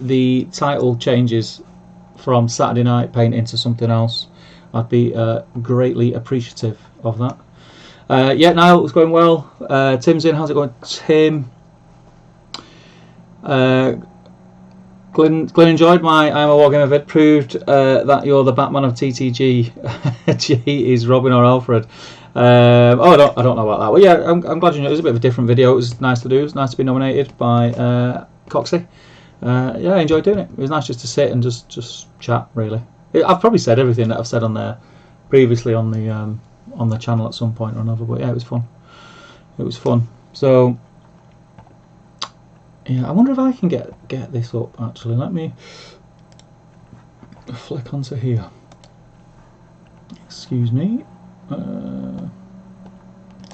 the title changes from Saturday Night Painting to something else, I'd be greatly appreciative of that. Yeah, Niall, it's going well. Tim's in. How's it going, Tim? Glenn enjoyed my I'm a Wargamer vid. Proved that you're the Batman of TTG. G is Robin or Alfred. I don't know about that. Well, yeah, I'm glad you know. It was a bit of a different video. It was nice to do. It was nice to be nominated by Coxie. Yeah, I enjoyed doing it. It was nice just to sit and just chat. Really, I've probably said everything that I've said on there previously on the channel at some point or another. But yeah, it was fun. It was fun. So yeah, I wonder if I can get this up. Actually, let me flick onto here. Excuse me.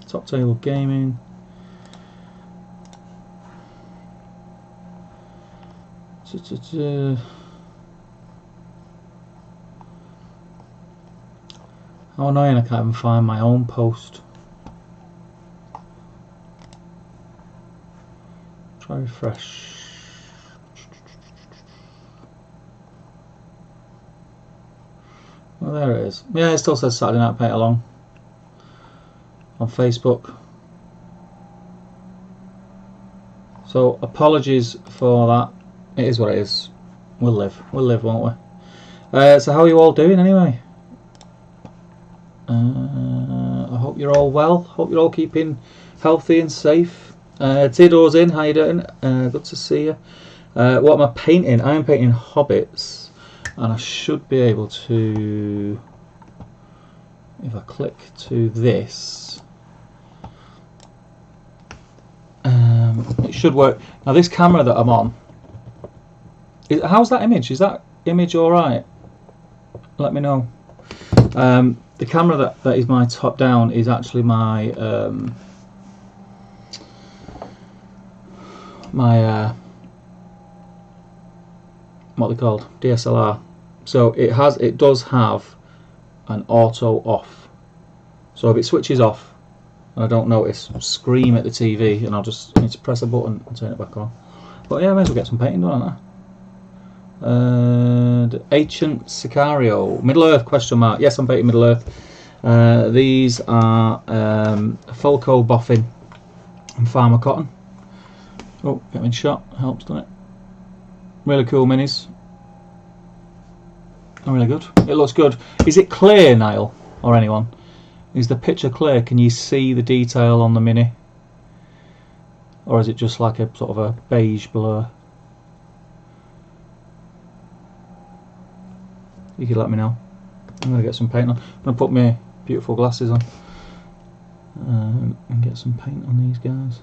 Top Table Gaming. How annoying, I can't even find my own post. Try refresh. Well, there it is. Yeah, it still says Saturday Night Paint Along on Facebook. So apologies for that. It is what it is. We'll live, won't we? So how are you all doing anyway? I hope you're all well. Hope you're all keeping healthy and safe. Theodore's in. How you doing? Good to see you. What am I painting? I am painting Hobbits, and I should be able to, if I click to this, it should work. Now this camera that I'm on, how's that image? Is that image alright? Let me know. The camera that is my top down is actually my what they called DSLR. So it does have an auto off. So if it switches off and I don't notice, scream at the TV, and I'll just need to press a button and turn it back on. But yeah, I may as well get some painting done on that. Ancient Sicario, Middle Earth question mark. Yes, I'm painting Middle Earth. These are Fulco Boffin and Farmer Cotton. Oh, getting shot helps, doesn't it? Really cool minis. Really good. It looks good. Is it clear, Niall, or anyone? Is the picture clear? Can you see the detail on the mini, or is it just like a sort of a beige blur? You could let me know. I'm going to get some paint on. I'm going to put my beautiful glasses on and get some paint on these guys.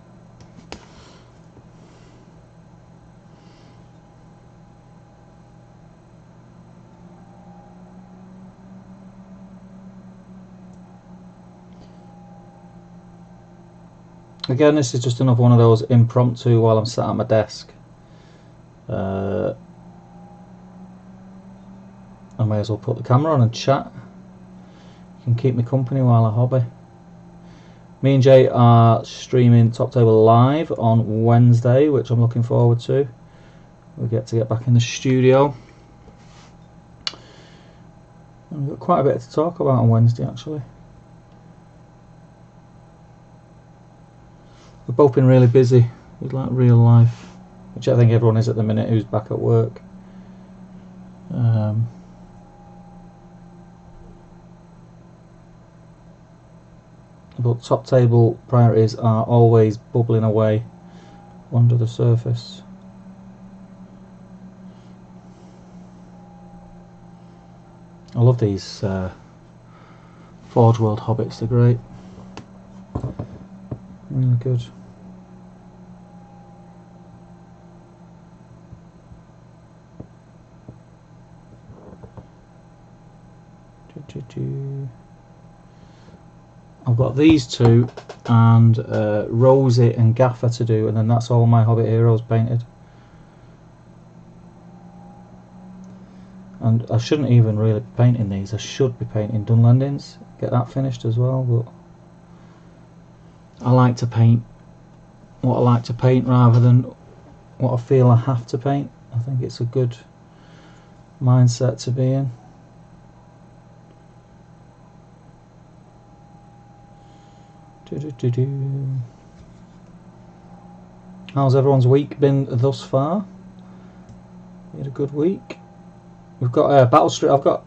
Again, this is just another one of those impromptu while I'm sat at my desk. I may as well put the camera on and chat. You can keep me company while I hobby. Me and Jay are streaming Top Table live on Wednesday, which I'm looking forward to. We get to get back in the studio. And we've got quite a bit to talk about on Wednesday, actually. We've both been really busy with like real life, which I think everyone is at the minute who's back at work. But Top Table priorities are always bubbling away under the surface. I love these Forge World Hobbits, they're great. Really good. I've got these two and Rosie and Gaffer to do, and then that's all my Hobbit heroes painted. And I shouldn't even really be painting these, I should be painting Dunlandings, get that finished as well, but I like to paint what I like to paint rather than what I feel I have to paint. I think it's a good mindset to be in. How's everyone's week been thus far? You had a good week. We've got a battle stream. I've got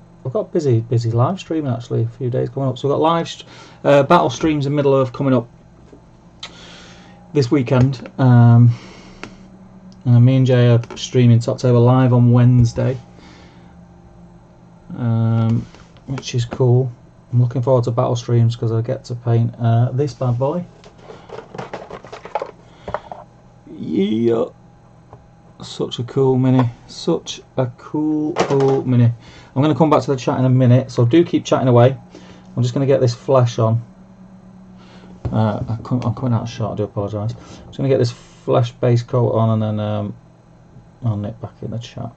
busy live streaming actually. A few days coming up. So we've got battle streams in Middle Earth coming up this weekend. Me and Jay are streaming Top Table live on Wednesday, which is cool. I'm looking forward to battle streams because I get to paint this bad boy. Yeah, such a cool mini. Such a cool mini. I'm going to come back to the chat in a minute, so do keep chatting away. I'm just going to get this flesh on. I'm coming out of shot, I do apologise. I'm just going to get this flesh base coat on, and then I'll nip back in the chat.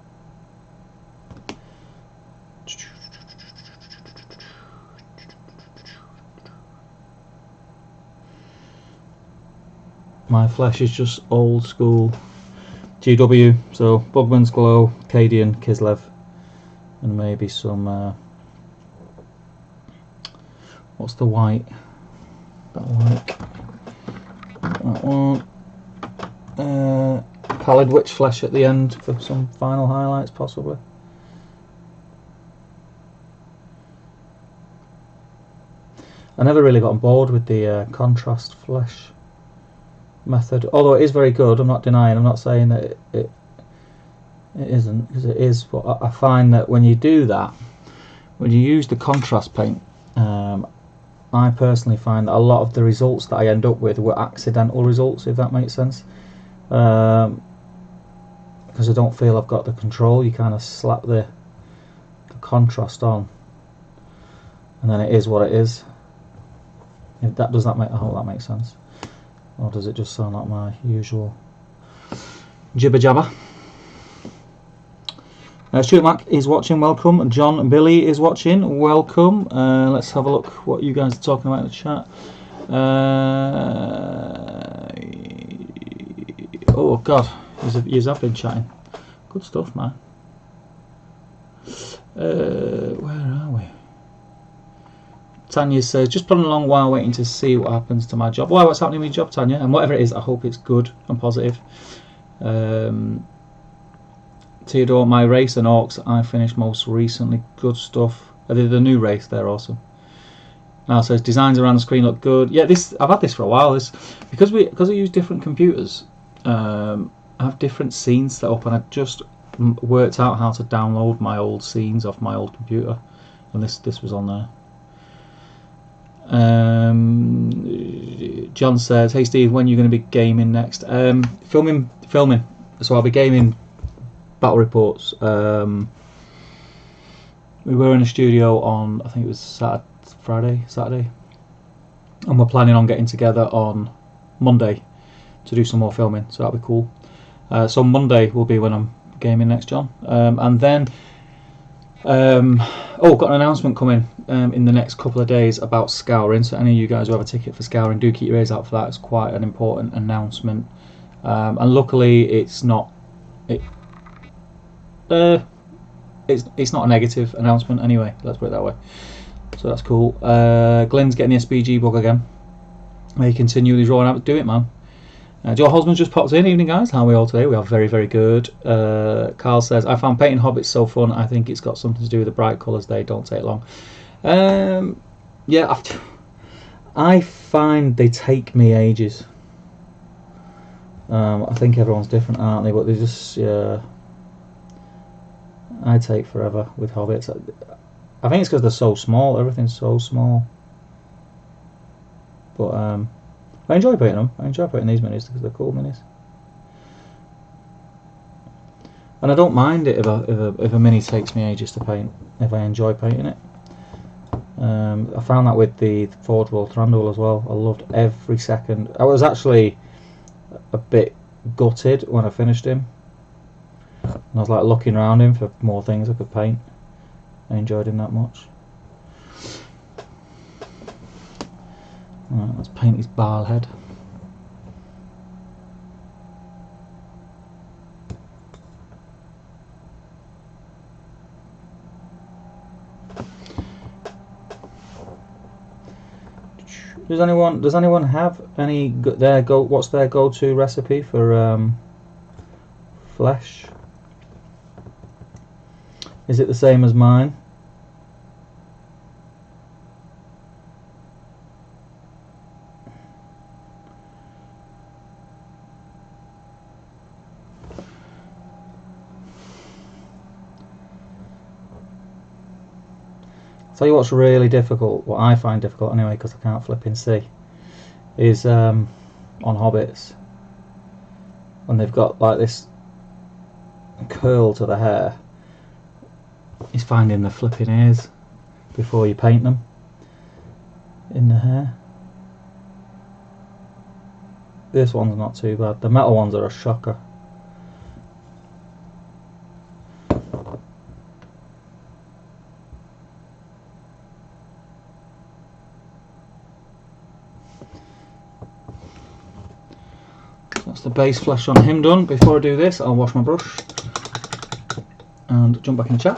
My flesh is just old school GW, so Bugman's Glow, Cadian, Kislev, and maybe some what's the white that I like? That one. Pallid Witch Flesh at the end for some final highlights possibly. I never really got on board with the contrast flesh method, although it is very good. I'm not denying, I'm not saying that it isn't, because it is, but I find that when you do that, when you use the contrast paint, I personally find that a lot of the results that I end up with were accidental results, if that makes sense, because I don't feel I've got the control. You kind of slap the contrast on and then it is what it is. If that does that make, I hope that makes sense. Or does it just sound like my usual jibber jabber? Stuart Mack is watching, welcome. John and Billy is watching, welcome. Let's have a look what you guys are talking about in the chat. Oh god, you have been chatting. Good stuff, man. Where are we? Tanya says, just plodding along while waiting to see what happens to my job. Well, what's happening with your job, Tanya? And whatever it is, I hope it's good and positive. Theodore, my race and orcs I finished most recently. Good stuff. I did the new race, they're awesome. Now says, designs around the screen look good. Yeah, this I've had this for a while. This because we use different computers. I have different scenes set up, and I just worked out how to download my old scenes off my old computer, and this was on there. John says, hey Steve, when are you going to be gaming next? Filming. So I'll be gaming battle reports. We were in a studio on, I think it was Saturday, and we're planning on getting together on Monday to do some more filming, so that'll be cool. So Monday will be when I'm gaming next, John. And then got an announcement coming in the next couple of days about scouring, so any of you guys who have a ticket for scouring, do keep your ears out for that. It's quite an important announcement, and luckily it's not it's not a negative announcement anyway, let's put it that way, so that's cool. Glenn's getting the SBG book again. He continually drawing out. Do it, man. Joe Hosman's just popped in. Evening, guys. How are we all today? We are very, very good. Carl says, I found painting hobbits so fun. I think it's got something to do with the bright colours. They don't take long. Yeah, I find they take me ages. I think everyone's different, aren't they? But they just, I take forever with hobbits. I think it's because they're so small. Everything's so small. But I enjoy painting them. I enjoy painting these minis because they're cool minis. And I don't mind it if a mini takes me ages to paint, if I enjoy painting it. I found that with the Forge World Thranduil as well. I loved every second. I was actually a bit gutted when I finished him. And I was like looking around him for more things I could paint. I enjoyed him that much. Alright, let's paint his barl head. Does anyone have any what's their go-to recipe for flesh? Is it the same as mine? Tell you what's really difficult, what I find difficult anyway, because I can't flipping see, is on Hobbits, when they've got like this curl to the hair, is finding the flipping ears before you paint them in the hair. This one's not too bad. The metal ones are a shocker. That's the base flesh on him done. Before I do this, I'll wash my brush and jump back in the chat.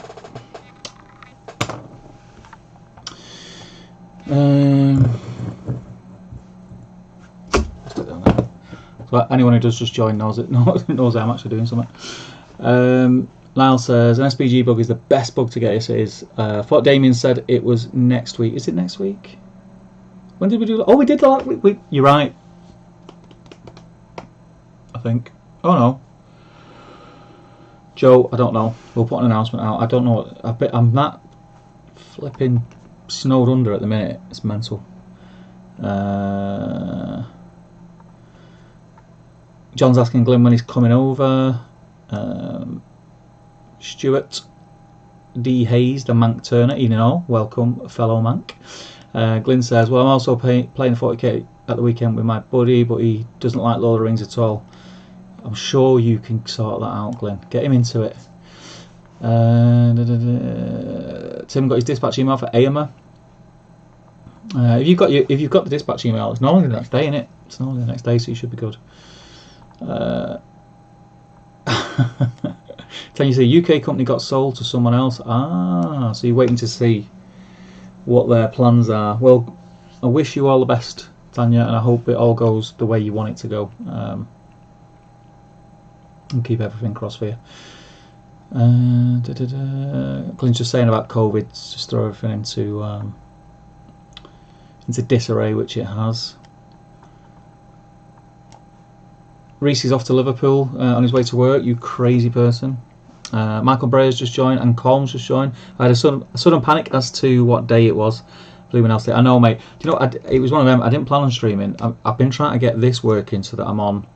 So anyone who does just join knows I'm actually doing something. Lyle says an SPG bug is the best bug to get. Yes, it is. I thought Damien said it was next week. Is it next week? When did we do that? Oh, we did that. You're right. I think. Oh no. Joe, I don't know. We'll put an announcement out. I don't know. I'm that flipping snowed under at the minute. It's mental. John's asking Glyn when he's coming over. Stuart D. Hayes, the Mank Turner, welcome, fellow Mank. Glyn says, well, I'm also playing 40k at the weekend with my buddy, but he doesn't like Lord of the Rings at all. I'm sure you can sort that out, Glyn. Get him into it. Tim got his dispatch email for Aomer. If you've got the dispatch email, it's normally the next day, isn't it? It's normally the next day, so you should be good. Can you say UK company got sold to someone else? So you're waiting to see what their plans are. Well, I wish you all the best, Tanya, and I hope it all goes the way you want it to go. And keep everything crossed for you. Glyn's just saying about COVID, just throw everything into disarray, which it has. Reese is off to Liverpool on his way to work. You crazy person. Michael Breyer's just joined and Colm's just joined. I had a sudden panic as to what day it was. I know, mate. Do you know? It was one of them. I didn't plan on streaming. I've been trying to get this working so that I'm on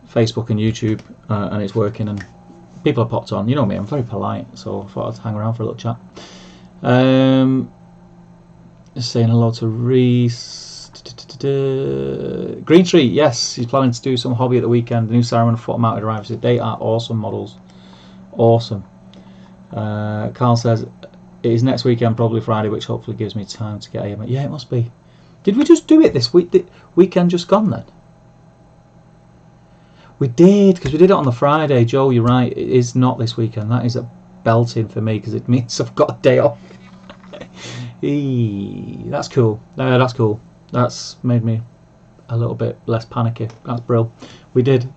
Facebook and YouTube, and it's working. And people have popped on. You know me. I'm very polite, so I thought I'd hang around for a little chat. Just saying hello to Reese. Green Tree, yes, he's planning to do some hobby at the weekend. The new Saruman foot mounted arrives. They are awesome models. Awesome. Carl says it is next weekend, probably Friday, which hopefully gives me time to get here. Yeah, it must be. Did we just do it this week? The weekend just gone then? We did, because we did it on the Friday. Joe, you're right. It is not this weekend. That is a belting for me because it means I've got a day off. That's cool. That's cool. That's made me a little bit less panicky. That's brilliant. We did.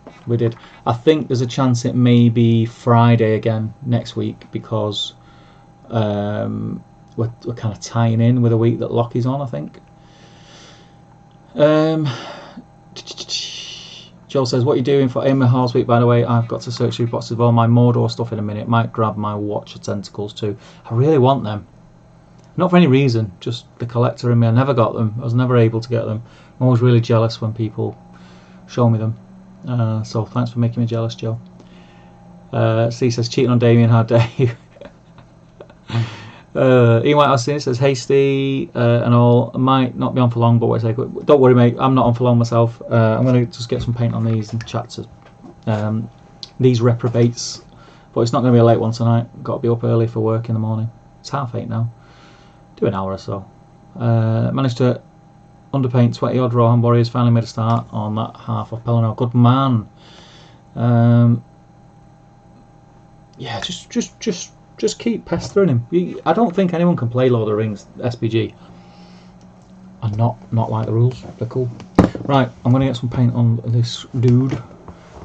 I think there's a chance it may be Friday again next week because we're kind of tying in with a week that Lockie's on, I think. Joel says, what are you doing for Aomer Horse Week, by the way? I've got to search through boxes of all my Mordor stuff in a minute. Might grab my Watcher tentacles too. I really want them. Not for any reason, just the collector in me. I never got them. I was never able to get them. I'm always really jealous when people show me them. So thanks for making me jealous, Joe. Steve says, cheating on Damien, how dare you? Ian White Austin says, hasty and all. I might not be on for long, but wait a second. Don't worry, mate. I'm not on for long myself. I'm going to just get some paint on these and chat to these reprobates. But it's not going to be a late one tonight. Got to be up early for work in the morning. It's 8:30 now. Do an hour or so. Managed to underpaint 20 odd Rohan Warriors. Finally made a start on that half of Pelennor. Good man. Yeah, just keep pestering him. I don't think anyone can play Lord of the Rings SPG. I and not like the rules. They're cool. Right, I'm going to get some paint on this dude.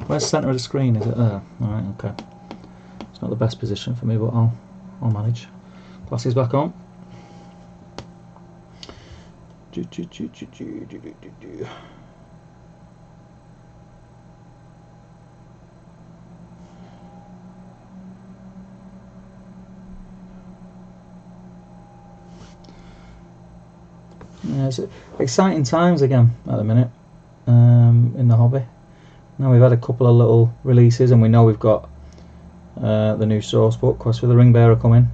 Where's the centre of the screen? Is it there? Alright, okay. It's not the best position for me, but I'll manage. Glasses back on. Yeah, it's exciting times again at the minute in the hobby. Now we've had a couple of little releases, and we know we've got the new source book, Quest for the Ring Bearer, coming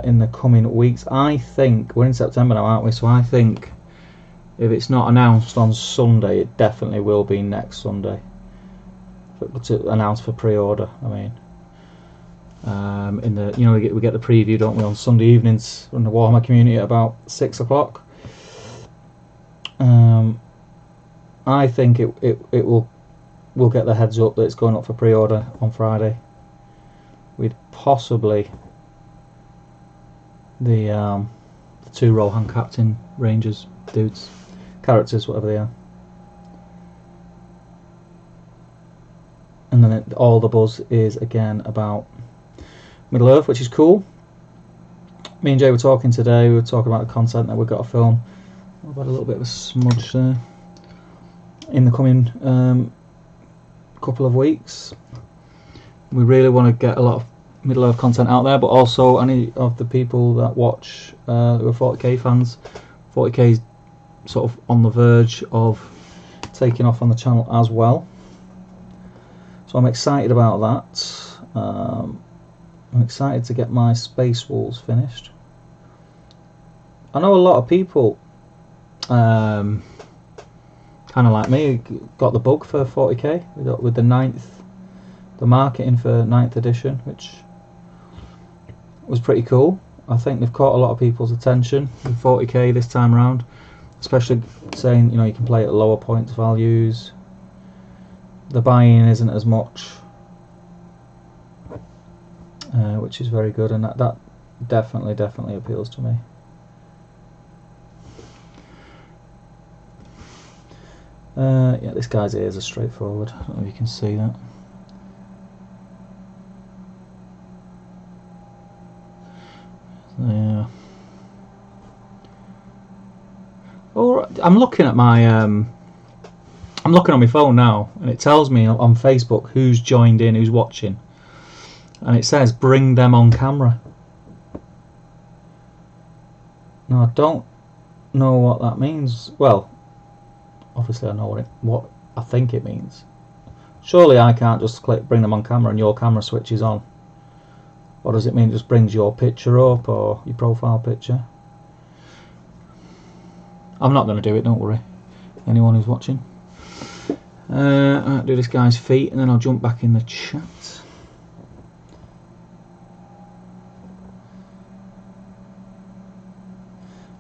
in the coming weeks. I think we're in September now, aren't we? So I think if it's not announced on Sunday, it definitely will be next Sunday. To announce for pre-order, I mean. In the we get the preview, don't we, on Sunday evenings from the Warhammer community at about 6 o'clock. I think we'll get the heads up that it's going up for pre-order on Friday. With possibly the 2 Rohan Captain Rangers dudes, characters, whatever they are. And then all the buzz is again about Middle Earth, which is cool. Me and Jay were talking today. We were talking about the content that we've got to film. We've had a little bit of a smudge there. In the coming couple of weeks, we really want to get a lot of Middle Earth content out there, but also any of the people that watch who are 40k fans. 40k is sort of on the verge of taking off on the channel as well. So I'm excited about that. I'm excited to get my Space Wolves finished. I know a lot of people, kind of like me, got the bug for 40k with the marketing for 9th edition, which was pretty cool. I think they've caught a lot of people's attention with 40k this time around, especially saying you can play at lower points values. The buy-in isn't as much. Which is very good, and that definitely appeals to me. Yeah, this guy's ears are straightforward. I don't know if you can see that. Yeah. Or I'm looking at my I'm looking on my phone now, and it tells me on Facebook who's joined in, who's watching. And it says bring them on camera. Now I don't know what that means. Well, obviously I know what I think it means. Surely I can't just click bring them on camera and your camera switches on. Or does it mean it just brings your picture up or your profile picture? I'm not going to do it, don't worry. Anyone who's watching. I'll do this guy's feet and then I'll jump back in the chat.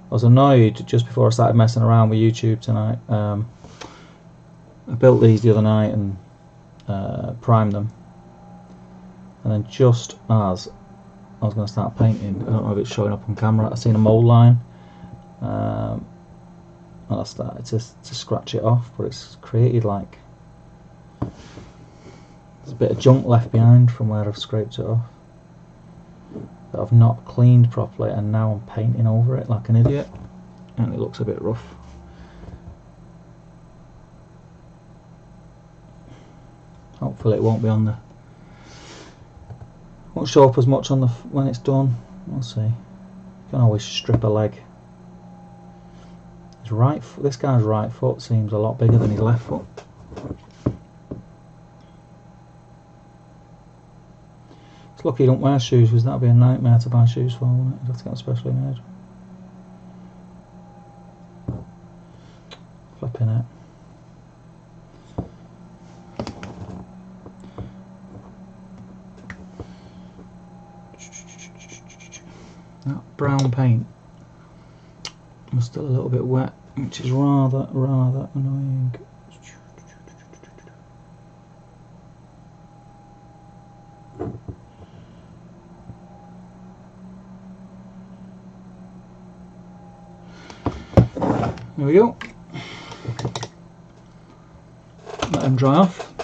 I was annoyed just before I started messing around with YouTube tonight. I built these the other night and primed them, and then just as I was going to start painting, I don't know if it's showing up on camera, I seen a mold line, and I started to scratch it off, but it's created like there's a bit of junk left behind from where I've scraped it off that I've not cleaned properly, and now I'm painting over it like an idiot, and it looks a bit rough. Hopefully it won't be on the, won't show up as much on the when it's done. We'll see. You can always strip a leg. This guy's right foot seems a lot bigger than his left foot. It's lucky you don't wear shoes, because that'd be a nightmare to buy shoes for, wouldn't it? You'd have to get them specially made. Flipping it. That brown paint was still a little bit wet, which is rather annoying. Here we go. Let them dry off.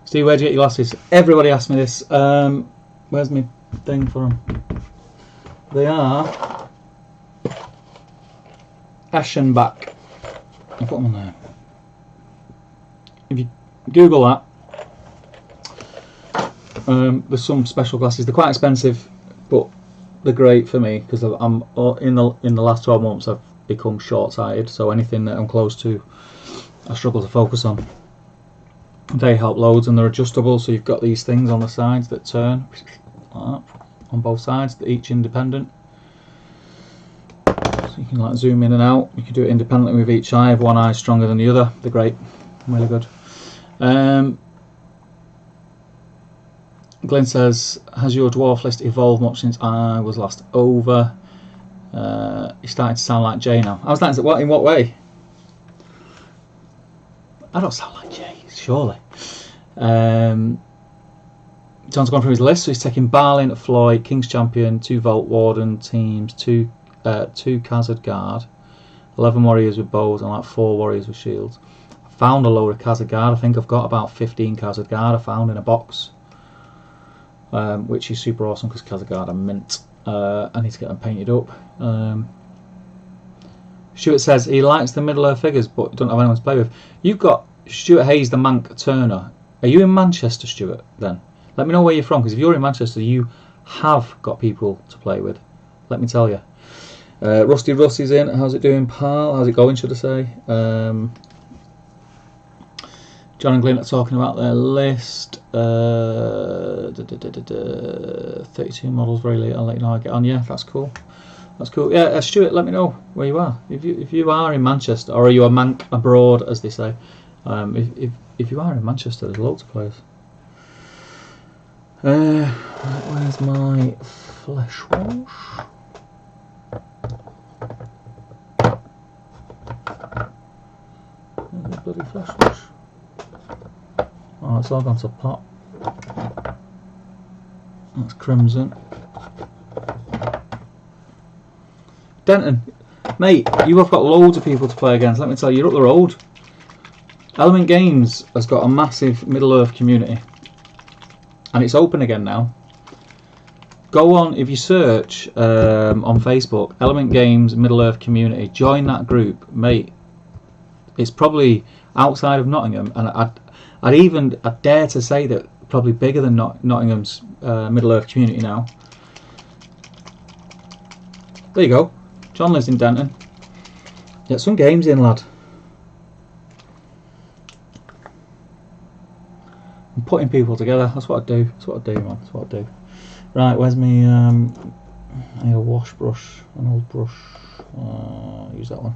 Steve, where'd you get your glasses? Everybody asked me this. Where's my thing for them? They are Aschenbach. I'll put them on there. If you Google that, there's some special glasses. They're quite expensive, but they're great for me because I'm in the last 12 months I've become short-sighted. So anything that I'm close to, I struggle to focus on. They help loads, and they're adjustable. So you've got these things on the sides that turn like that, on both sides, each independent. So you can like zoom in and out. You can do it independently with each eye. If one eye is stronger than the other, they're great, really good. Glenn says, has your dwarf list evolved much since I was last over? You're starting to sound like Jay now. I was starting to, what, in what way? I don't sound like Jay, surely. John's gone through his list, so he's taking Barlin, Floyd, King's Champion, 2 Vault Warden teams, 2 Khazad Guard, 11 warriors with bows, and like 4 warriors with shields. I found a load of Khazad Guard. I think I've got about 15 Khazad Guard I found in a box, which is super awesome because Khazad Guard are mint. I need to get them painted up. Stuart says he likes the Middle-earth figures but don't have anyone to play with. You've got Stuart Hayes, the Mank Turner. Are you in Manchester, Stuart, then? Let me know where you're from, because if you're in Manchester, you have got people to play with. Let me tell you. Rusty Rusty's in. How's it doing, pal? How's it going, should I say? John and Glenn are talking about their list. 32 models very late. I'll let you know how I get on. Yeah, that's cool. That's cool. Yeah, Stuart, let me know where you are. If you are in Manchester, or are you a Mank abroad, as they say. If you are in Manchester, there's loads of players. Where's my flesh wash? Where's the bloody flesh wash? Oh, it's all gone to pot. That's crimson. Denton, mate, you have got loads of people to play against. Let me tell you, you're up the road. Element Games has got a massive Middle-earth community, and it's open again now. Go on, if you search on Facebook, Element Games Middle-earth community, join that group, mate. It's probably outside of Nottingham, and I'd dare to say that probably bigger than Nottingham's Middle-earth community now. There you go. John lives in Denton. Get some games in, lad. I'm putting people together. That's what I do. That's what I do, man. That's what I do. Right, where's me? A wash brush, an old brush. Use that one.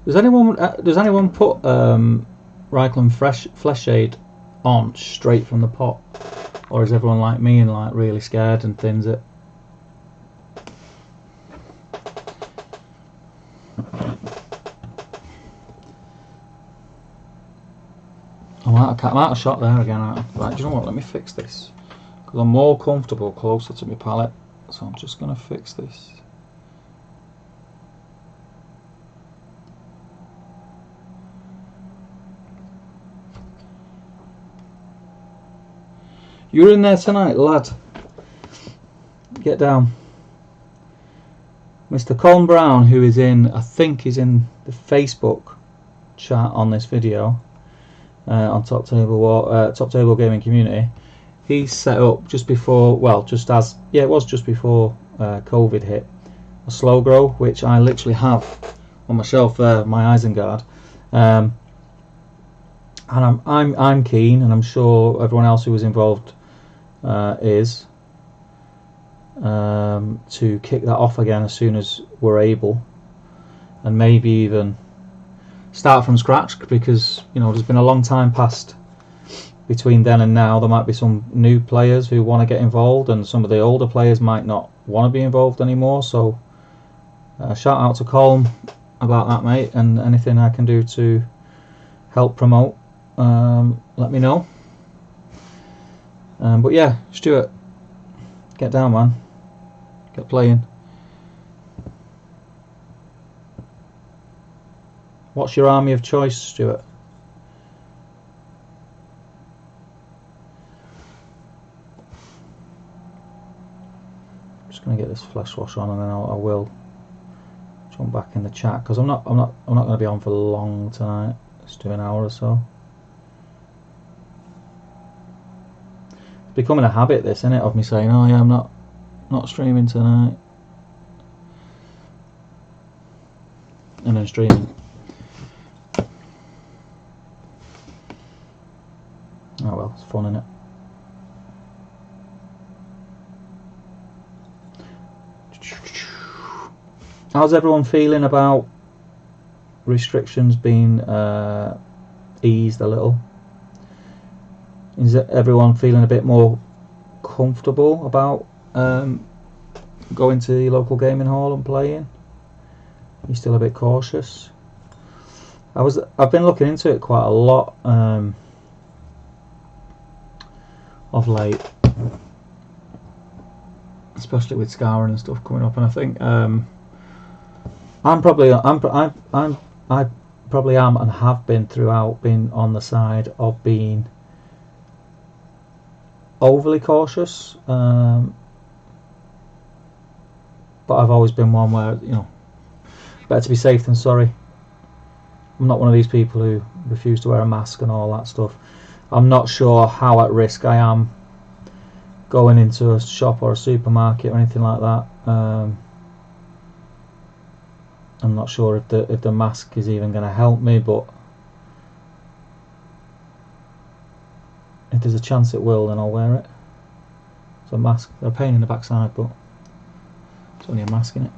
Does anyone put Reichland Flesh Shade on straight from the pot, or is everyone like me and like really scared and thins it? I'm out of shot there again. Right, do you know what? Let me fix this because I'm more comfortable closer to my palette. So I'm just going to fix this. You're in there tonight, lad. Get down. Mr. Colin Brown, who is in, I think he's in the Facebook chat on this video, on Top Table Gaming Community. He's set up just before, well, just as, yeah, it was just before COVID hit, a slow grow, which I literally have on my shelf there, my Isengard. And I'm keen, and I'm sure everyone else who was involved is to kick that off again as soon as we're able, and maybe even start from scratch, because you know there's been a long time passed between then and now. There might be some new players who want to get involved, and some of the older players might not want to be involved anymore. So shout out to Colm about that, mate, and anything I can do to help promote, let me know. But yeah, Stuart, get down, man. Get playing. What's your army of choice, Stuart? I'm just gonna get this flesh wash on, and then I will jump back in the chat, because I'm not going to be on for long tonight. Let's do an hour or so. It's becoming a habit, this, isn't it, of me saying, oh yeah, I'm not streaming tonight, and then streaming. Oh well, it's fun, isn't it? How's everyone feeling about restrictions being eased a little? Is everyone feeling a bit more comfortable about going to the local gaming hall and playing? Are you still a bit cautious? I've been looking into it quite a lot of late, especially with Scouring and stuff coming up, and I think I probably am and have been throughout, been on the side of being overly cautious, but I've always been one where, you know, better to be safe than sorry. I'm not one of these people who refuse to wear a mask and all that stuff. I'm not sure how at risk I am going into a shop or a supermarket or anything like that. I'm not sure if the mask is even going to help me, but if there's a chance it will, then I'll wear it. It's a mask. They're a pain in the backside, but it's only a mask, innit?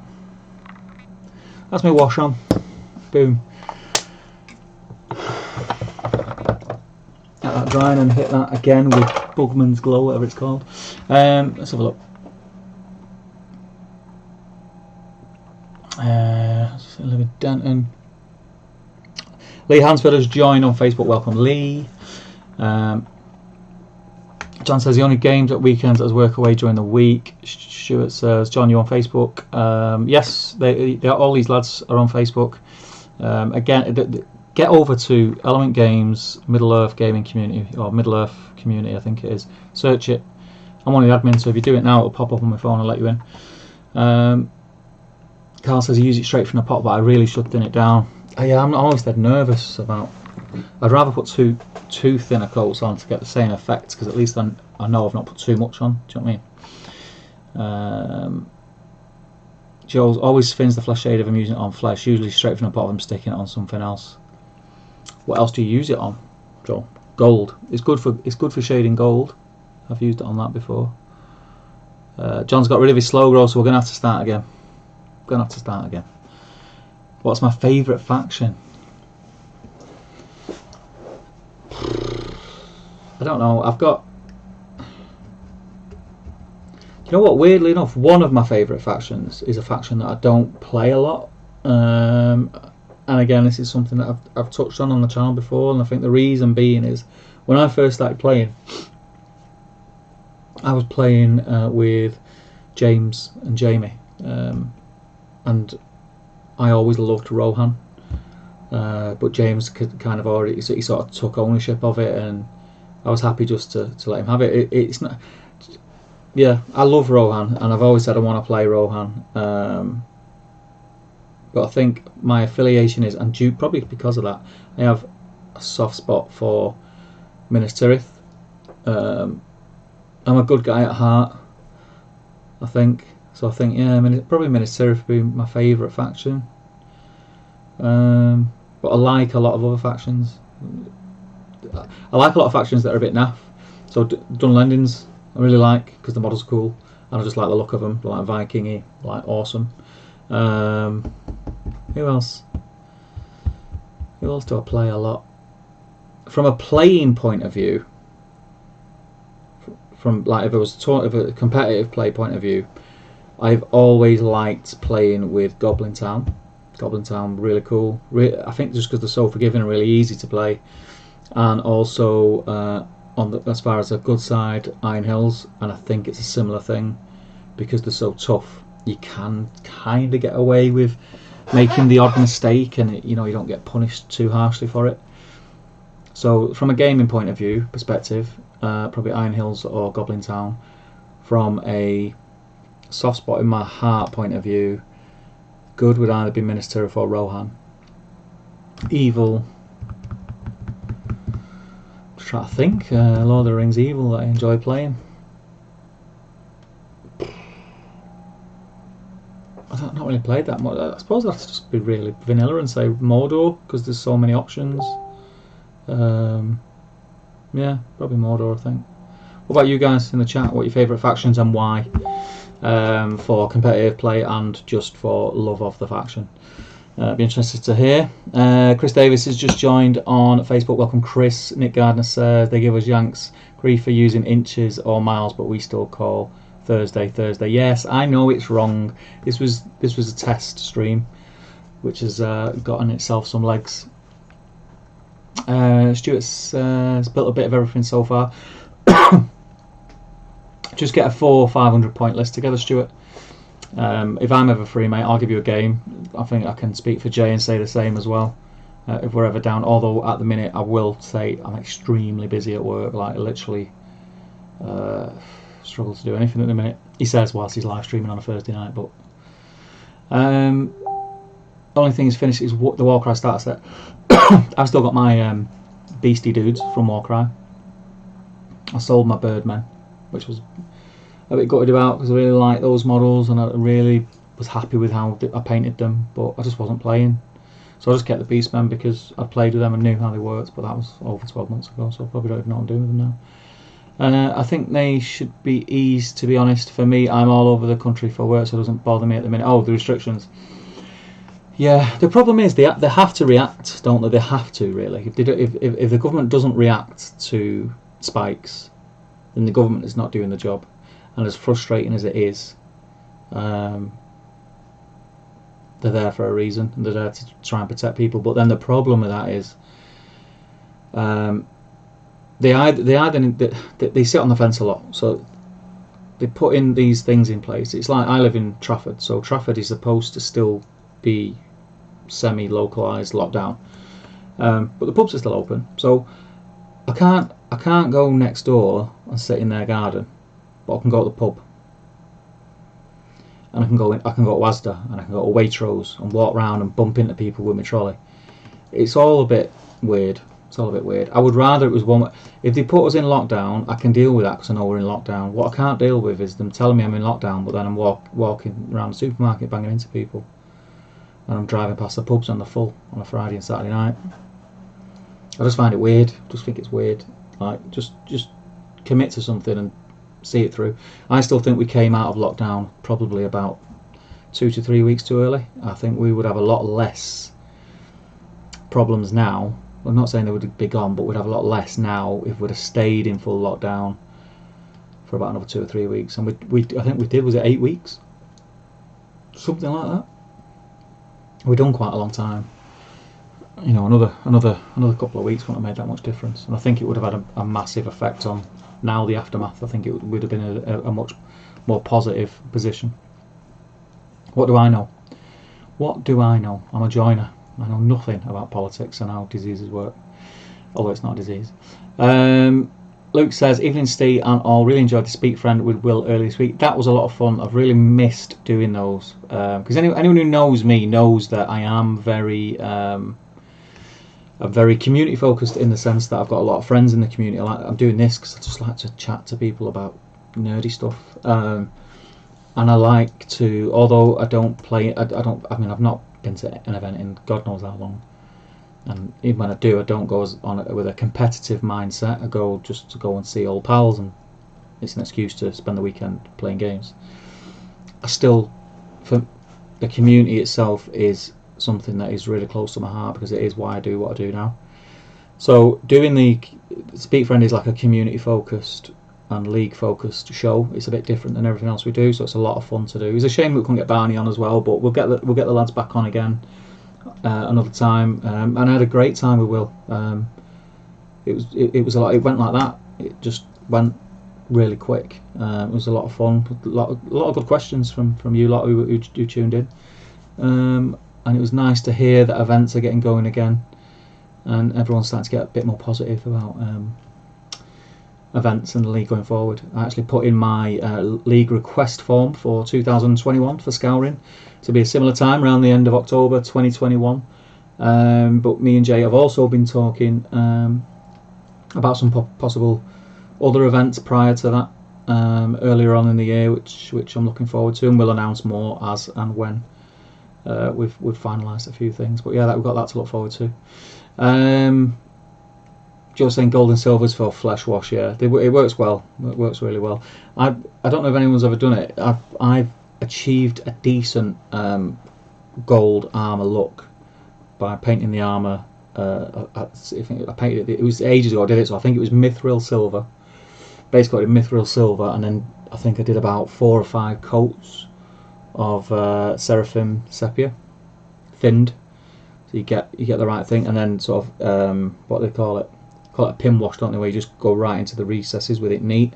That's my wash on. Boom. Get that drying and hit that again with Bugman's Glow, whatever it's called. Let's have a look. Live Denton. Lee Hansford has joined on Facebook. Welcome, Lee. John says the only games at weekends as work away during the week. Stuart says, John, you on Facebook? Yes, they all these lads are on Facebook. Again, get over to Element Games Middle Earth Gaming Community, or Middle Earth Community, I think it is. Search it. I'm one of the admins, so if you do it now, it'll pop up on my phone and let you in. Carl says he used it straight from the pot, but I really should thin it down. Yeah, I'm always dead nervous about. I'd rather put two thinner coats on to get the same effect, because at least I know I've not put too much on. Do you know what I mean? Joel always thins the flesh shade if I'm using it on flesh, usually straight from the pot if I'm sticking it on something else. What else do you use it on, Joel? Gold. It's good for shading gold. I've used it on that before. John's got rid of his slow grow, so we're gonna have to start again. What's my favourite faction? I don't know. I've got. You know what? Weirdly enough, one of my favourite factions is a faction that I don't play a lot. And again, this is something that I've touched on the channel before, and I think the reason being is when I first started playing, I was playing with James and Jamie, and I always loved Rohan, but James kind of already, so he sort of took ownership of it, and I was happy just to let him have it. It's not, yeah, I love Rohan, and I've always said I want to play Rohan, but I think my affiliation is, and due probably because of that, I have a soft spot for Minas Tirith. I'm a good guy at heart, I think. So I think, yeah, probably Minas Tirith would be my favourite faction. But I like a lot of other factions. I like a lot of factions that are a bit naff. So Dunlendings I really like, because the models are cool, and I just like the look of them. They're like Viking-y, like awesome. Who else? Who else do I play a lot? From a playing point of view, from like if a competitive play point of view, I've always liked playing with Goblin Town. Goblin Town, really cool. I think just because they're so forgiving and really easy to play, and also as far as a good side, Iron Hills, and I think it's a similar thing because they're so tough. You can kind of get away with making the odd mistake, and you don't get punished too harshly for it. So from a gaming point of view perspective, probably Iron Hills or Goblin Town. From a soft spot in my heart point of view, good would either be Minas Tirith or Rohan. Evil, I'm trying to think, Lord of the Rings Evil that I enjoy playing. I've not really played that much. I suppose I'd just be really vanilla and say Mordor, because there's so many options. Yeah, probably Mordor, I think. What about you guys in the chat? What are your favourite factions and why? For competitive play and just for love of the faction. Be interested to hear. Chris Davis has just joined on Facebook. Welcome, Chris. Nick Gardner says they give us Yanks grief for using inches or miles, but we still call Thursday. Yes, I know it's wrong. This was a test stream, which has gotten itself some legs. Stuart's built a bit of everything so far. Just get a 400 or 500 point list together, Stuart. If I'm ever free, mate, I'll give you a game. I think I can speak for Jay and say the same as well. If we're ever down, although at the minute I will say I'm extremely busy at work, like literally struggle to do anything at the minute. He says whilst he's live streaming on a Thursday night, but the only thing he's finished is the Warcry starter set. I've still got my beastie dudes from Warcry. I sold my Birdmen, which was a bit gutted about because I really liked those models and I really was happy with how I painted them, but I just wasn't playing. So I just kept the Beastmen because I played with them and knew how they worked, but that was over 12 months ago, so I probably don't even know what I'm doing with them now. I think they should be eased, to be honest. For me, I'm all over the country for work, so it doesn't bother me at the minute. Oh, the restrictions. Yeah, the problem is they have to react, don't they? They have to, really. If the government doesn't react to spikes, then the government is not doing the job. And as frustrating as it is, they're there for a reason, and they're there to try and protect people. But then the problem with that is they sit on the fence a lot. So they put in these things in place. It's like I live in Trafford, so Trafford is supposed to still be semi-localised lockdown, but the pubs are still open. So I can't go next door and sit in their garden, but I can go to the pub, and I can go to Asda, and I can go to Waitrose and walk around and bump into people with my trolley. It's all a bit weird. I would rather it was one. If they put us in lockdown, I can deal with that because I know we're in lockdown. What I can't deal with is them telling me I'm in lockdown, but then I'm walking around the supermarket banging into people, and I'm driving past the pubs on the full on a Friday and Saturday night. I just find it weird. Just think it's weird. Like just commit to something and see it through. I still think we came out of lockdown probably about 2 to 3 weeks too early. I think we would have a lot less problems now. I'm not saying they would be gone, but we'd have a lot less now if we'd have stayed in full lockdown for about another 2 or 3 weeks. And I think we did, was it 8 weeks? Something like that. We've done quite a long time. You know, another couple of weeks wouldn't have made that much difference. And I think it would have had a massive effect on now the aftermath. I think it would have been a much more positive position. What do I know? I'm a joiner. I know nothing about politics and how diseases work, although it's not a disease. Luke says, evening Steve and all, really enjoyed the Speak Friend with Will earlier this week. That was a lot of fun. I've really missed doing those because anyone who knows me knows that I am very community focused in the sense that I've got a lot of friends in the community. I'm doing this because I just like to chat to people about nerdy stuff, and I like to, although I don't play, I've not been to an event in God knows how long, and even when I do, I don't go on it with a competitive mindset. I go just to go and see old pals, and it's an excuse to spend the weekend playing games. I still, for the community itself is something that is really close to my heart because it is why I do what I do now. So doing the Speak Friend is like a community focused and league focused show. It's a bit different than everything else we do, so it's a lot of fun to do. It's a shame we couldn't get Barney on as well, but we'll get the lads back on again another time. And I had a great time with Will. It was a lot. It went like that. it just went really quick. It was a lot of fun, a lot of good questions from you lot who tuned in, and it was nice to hear that events are getting going again, and everyone's starting to get a bit more positive about events and the league going forward. I actually put in my league request form for 2021 for Scouring to be a similar time around the end of October 2021. But me and Jay have also been talking about some possible other events prior to that earlier on in the year, which I'm looking forward to, and we'll announce more as and when we've finalised a few things. But yeah, we've got that to look forward to. Joe's saying gold and silver's for flesh wash. Yeah, it works well. It works really well. I don't know if anyone's ever done it. I've achieved a decent gold armour look by painting the armour. I painted it. It was ages ago I did it, so I think it was mithril silver. Basically, mithril silver, and then I think I did about 4 or 5 coats of seraphim sepia, thinned, so you get the right thing, and then sort of what do they call it? Call it a pin wash, don't they? Where you just go right into the recesses with it neat,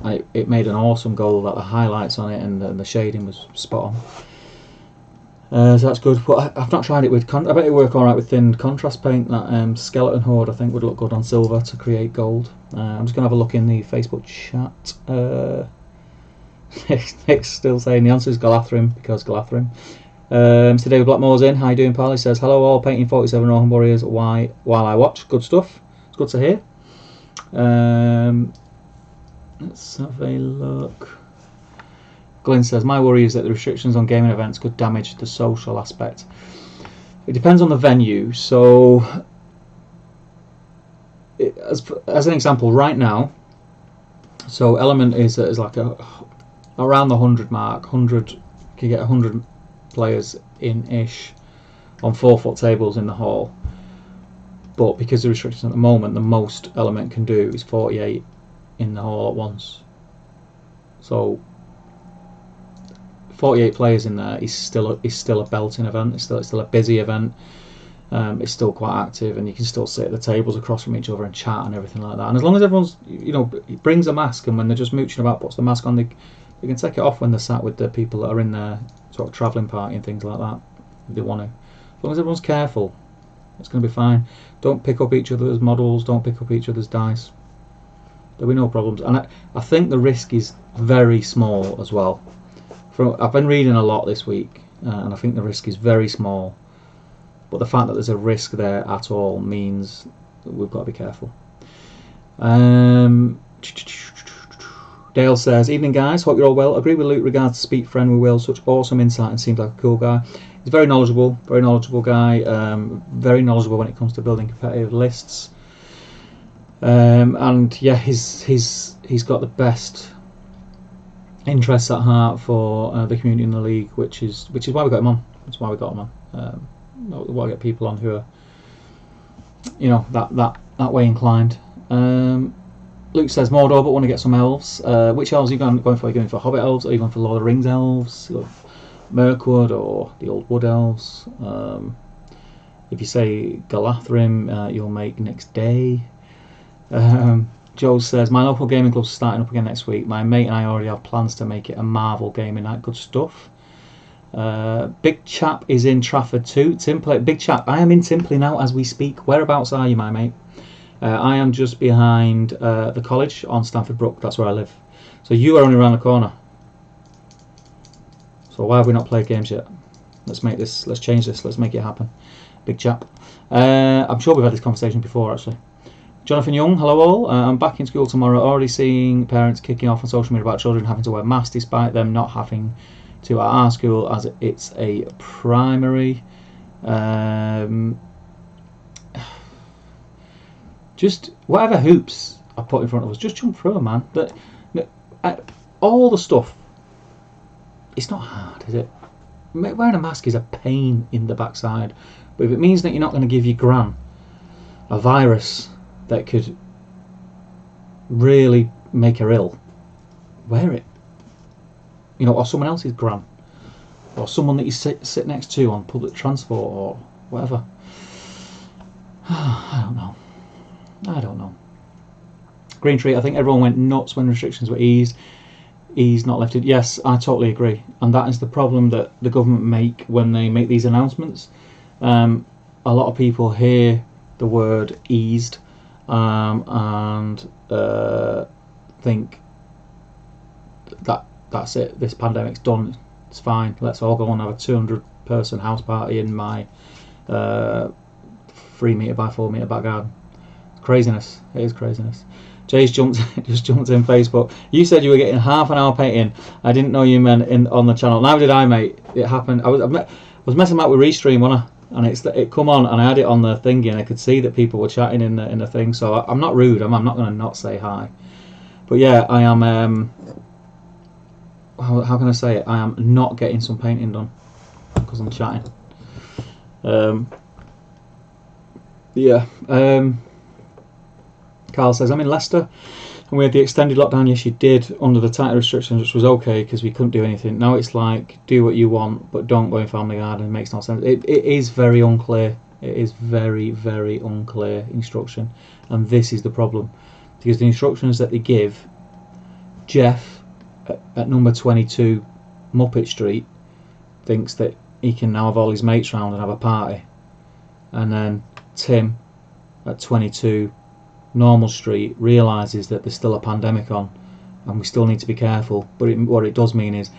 and it made an awesome gold. Like the highlights on it and the shading was spot on. So that's good. But I've not tried it with. I bet it would work all right with thin contrast paint. That skeleton horde I think would look good on silver to create gold. I'm just gonna have a look in the Facebook chat. Nick's still saying the answer is Galathrim because Galathrim. So David Blackmore's in. How you doing, pal? He says hello all. Painting 47 Rohan Warriors. While I watch. Good stuff. It's good to hear. Let's have a look. Glyn says, my worry is that the restrictions on gaming events could damage the social aspect. It depends on the venue. So, as an example, right now, so Element is like around the 100 mark. 100, you get 100 players in-ish on 4-foot tables in the hall. But because of the restrictions at the moment, the most Element can do is 48 in the hall at once. So 48 players in there is still a belting event. It's still a busy event. It's still quite active, and you can still sit at the tables across from each other and chat and everything like that. And as long as everyone's, brings a mask, and when they're just mooching about, puts the mask on, they can take it off when they're sat with the people that are in their sort of travelling party and things like that, if they want to. As long as everyone's careful, it's going to be fine. Don't pick up each other's models. Don't pick up each other's dice. There'll be no problems. And I think the risk is very small as well. I've been reading a lot this week, and I think the risk is very small. But the fact that there's a risk there at all means that we've got to be careful. Dale says, evening guys, hope you're all well. Agree with Luke regards to Speak Friend with Will. Such awesome insight and seems like a cool guy. He's very knowledgeable guy. Very knowledgeable when it comes to building competitive lists. And yeah, he's got the best interests at heart for the community in the league, which is why we got him on. That's why we got him on. We want to get people on who are, that way inclined. Luke says Mordor, but want to get some elves. Which elves are you going for? Are you going for Hobbit elves? Or are you going for Lord of the Rings elves? Mirkwood or the Old Wood elves? If you say Galathrim, you'll make next day. Joe says, my local gaming club's starting up again next week. My mate and I already have plans to make it a Marvel gaming night. Good stuff. Big Chap is in Trafford too. Timpley, Big Chap, I am in Timpley now as we speak. Whereabouts are you, my mate? I am just behind the college on Stamford Brook. That's where I live. So you are only around the corner. So why have we not played games yet? Let's change this. Let's make it happen. Big Chap. I'm sure we've had this conversation before, actually. Jonathan Young, hello all. I'm back in school tomorrow. Already seeing parents kicking off on social media about children having to wear masks despite them not having to at our school as it's a primary. Just whatever hoops are put in front of us, just jump through them, man. All the stuff, it's not hard, is it? Wearing a mask is a pain in the backside, but if it means that you're not going to give your gran a virus that could really make her ill, wear it. Or someone else's gran, or someone that you sit next to on public transport or whatever. I don't know. Green Tree, I think everyone went nuts when restrictions were eased, not lifted. Yes, I totally agree, and that is the problem that the government make when they make these announcements. A lot of people hear the word eased and think that's it, this pandemic's done, it's fine, let's all go and have a 200-person house party in my 3 metre by 4 metre back garden. It's craziness, it is craziness. Jay's just jumped in Facebook. You said you were getting half an hour painting. I didn't know you meant on the channel. Neither did I, mate. It happened. I was messing about with Restream, wasn't I? And it come on, and I had it on the thingy, and I could see that people were chatting in the thing. So I'm not rude. I'm not going to not say hi. But yeah, I am. How can I say it? I am not getting some painting done because I'm chatting. Yeah. Carl says, I'm in Leicester and we had the extended lockdown. Yes, you did, under the tighter restrictions, which was okay because we couldn't do anything. Now it's like, do what you want, but don't go in family garden. It makes no sense. It is very unclear. It is very, very unclear instruction. And this is the problem. Because the instructions that they give, Jeff at number 22 Muppet Street thinks that he can now have all his mates round and have a party. And then Tim at 22 Normal Street realises that there's still a pandemic on and we still need to be careful, but what it does mean is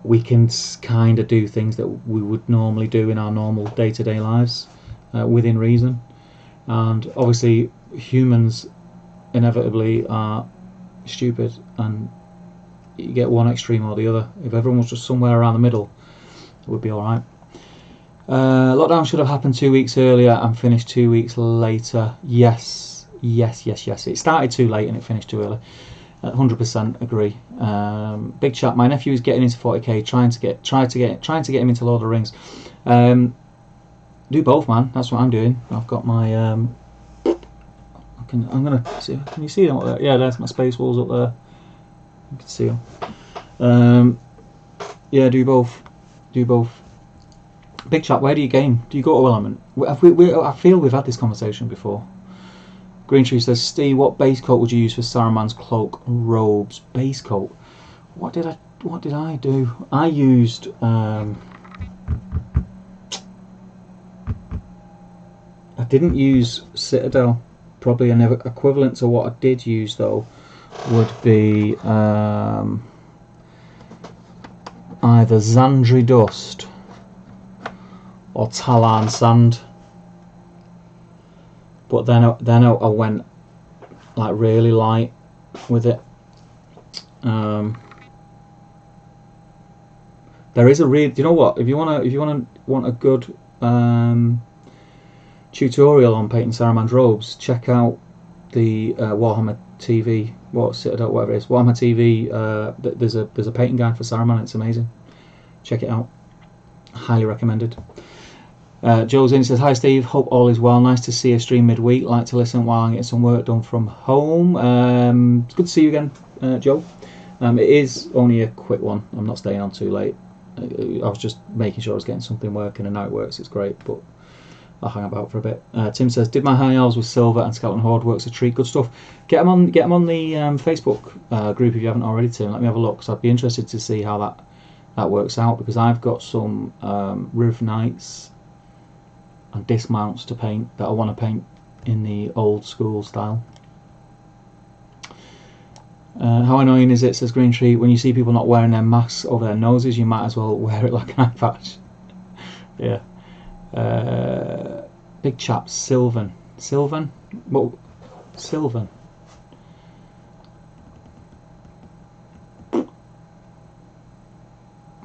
we can kind of do things that we would normally do in our normal day-to-day lives within reason. And obviously humans inevitably are stupid, and you get one extreme or the other. If everyone was just somewhere around the middle, it would be alright. Lockdown should have happened 2 weeks earlier and finished 2 weeks later. Yes. It started too late and it finished too early. 100% agree. Big chat. My nephew is getting into 40k, trying to get him into Lord of the Rings. Do both, man. That's what I'm doing. I've got my. I'm gonna see. Can you see them up there? Yeah, there's my space walls up there. You can see them. Yeah, do both. Big chat. Where do you game? Do you go to Element? I feel we've had this conversation before. Green Tree says, Steve, what base coat would you use for Saruman's cloak robes? Base coat. What did I do? I used I didn't use Citadel. Probably an equivalent to what I did use though would be either Zandri Dust or Talan Sand. But then I went like really light with it. There is a real. You know what? If you want a good tutorial on painting Saruman's robes, check out the Warhammer TV, Citadel, whatever it is. Warhammer TV. There's a painting guide for Saruman. It's amazing. Check it out. Highly recommended. Joe's in, says, hi Steve, hope all is well, nice to see a stream midweek, like to listen while I get some work done from home. It's good to see you again, Joe. It is only a quick one, I'm not staying on too late. I was just making sure I was getting something working, and now it works, it's great, but I'll hang about for a bit. Tim says, did my high elves with silver and skeleton horde works a treat, good stuff. Get them on the Facebook group if you haven't already, Tim. Let me have a look, because I'd be interested to see how that works out, because I've got some Riv Knights and dismounts to paint that I want to paint in the old school style. How annoying is it, says Green Tree, when you see people not wearing their masks over their noses, you might as well wear it like an eye patch. Yeah. Big chap, Sylvan. Well, Sylvan. I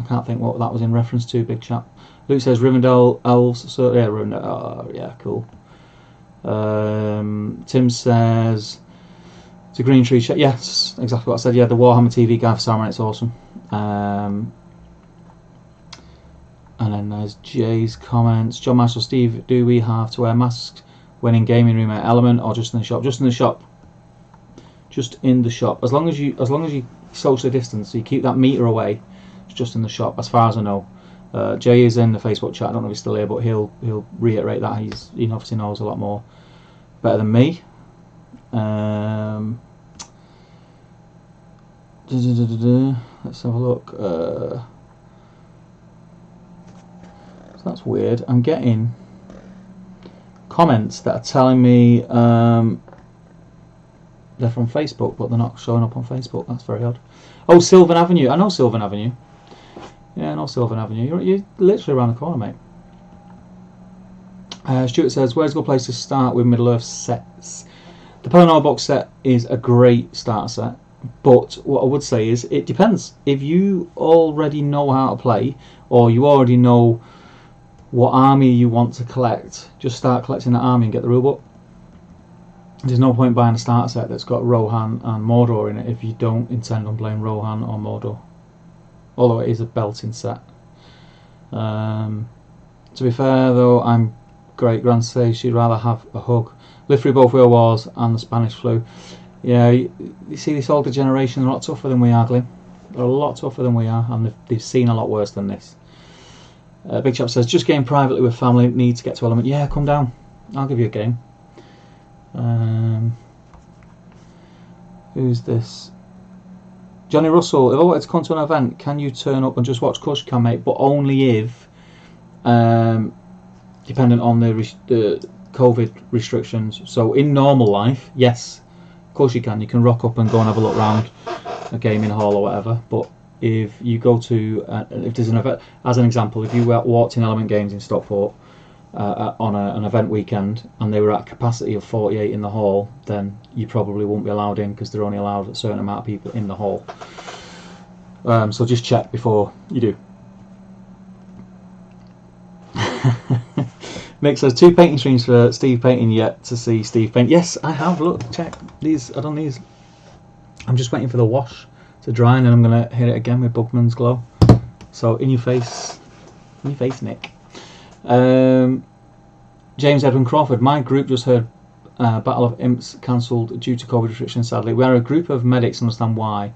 can't think what that was in reference to, big chap. Luke says Rivendell elves, so yeah, Rivendell, yeah, cool. Tim says it's a Green Tree check. Yes, exactly what I said. Yeah, the Warhammer TV guy for Saruman, it's awesome. And then there's Jay's comments. John Marshall, Steve, do we have to wear masks when in gaming room at Element or just in the shop? Just in the shop. Just in the shop. As long as you socially distance, so you keep that meter away. It's just in the shop, as far as I know. Jay is in the Facebook chat. I don't know if he's still here, but he'll reiterate that. He obviously knows a lot more better than me. Let's have a look. So that's weird. I'm getting comments that are telling me they're from Facebook, but they're not showing up on Facebook. That's very odd. Oh, Sylvan Avenue. I know Sylvan Avenue. Yeah, I know Sylvan Avenue. You're literally around the corner, mate. Stuart says, where's a good place to start with Middle-earth sets? The Pelennor box set is a great starter set, but what I would say is it depends. If you already know how to play, or you already know what army you want to collect, just start collecting that army and get the rulebook. There's no point buying a starter set that's got Rohan and Mordor in it if you don't intend on playing Rohan or Mordor. Although it is a belting set. To be fair though, I'm great grand says she'd rather have a hug. Lived through both World Wars and the Spanish flu. Yeah, you see this older generation, they're a lot tougher than we are, Glenn. They're a lot tougher than we are, and they've seen a lot worse than this. Big Chap says, just game privately with family, need to get to Element. Yeah, come down. I'll give you a game. Who's this? Johnny Russell, if I wanted to come to an event, can you turn up and just watch? Of course you can, mate, but only if, dependent on the COVID restrictions. So in normal life, yes, of course you can. You can rock up and go and have a look around a gaming hall or whatever. But if you go to, if there's an event, as an example, if you walked in Element Games in Stockport on an event weekend and they were at a capacity of 48 in the hall, then you probably won't be allowed in because they're only allowed a certain amount of people in the hall. So just check before you do. Mick says 2 painting streams for Steve painting, yet to see Steve paint. Yes, I have. Look, check these. I've done these. I'm just waiting for the wash to dry, and then I'm gonna hit it again with Bugman's Glow. So in your face, Nick. James Edwin Crawford. My group just heard Battle of Imps cancelled due to COVID restrictions. Sadly, we are a group of medics. Understand why?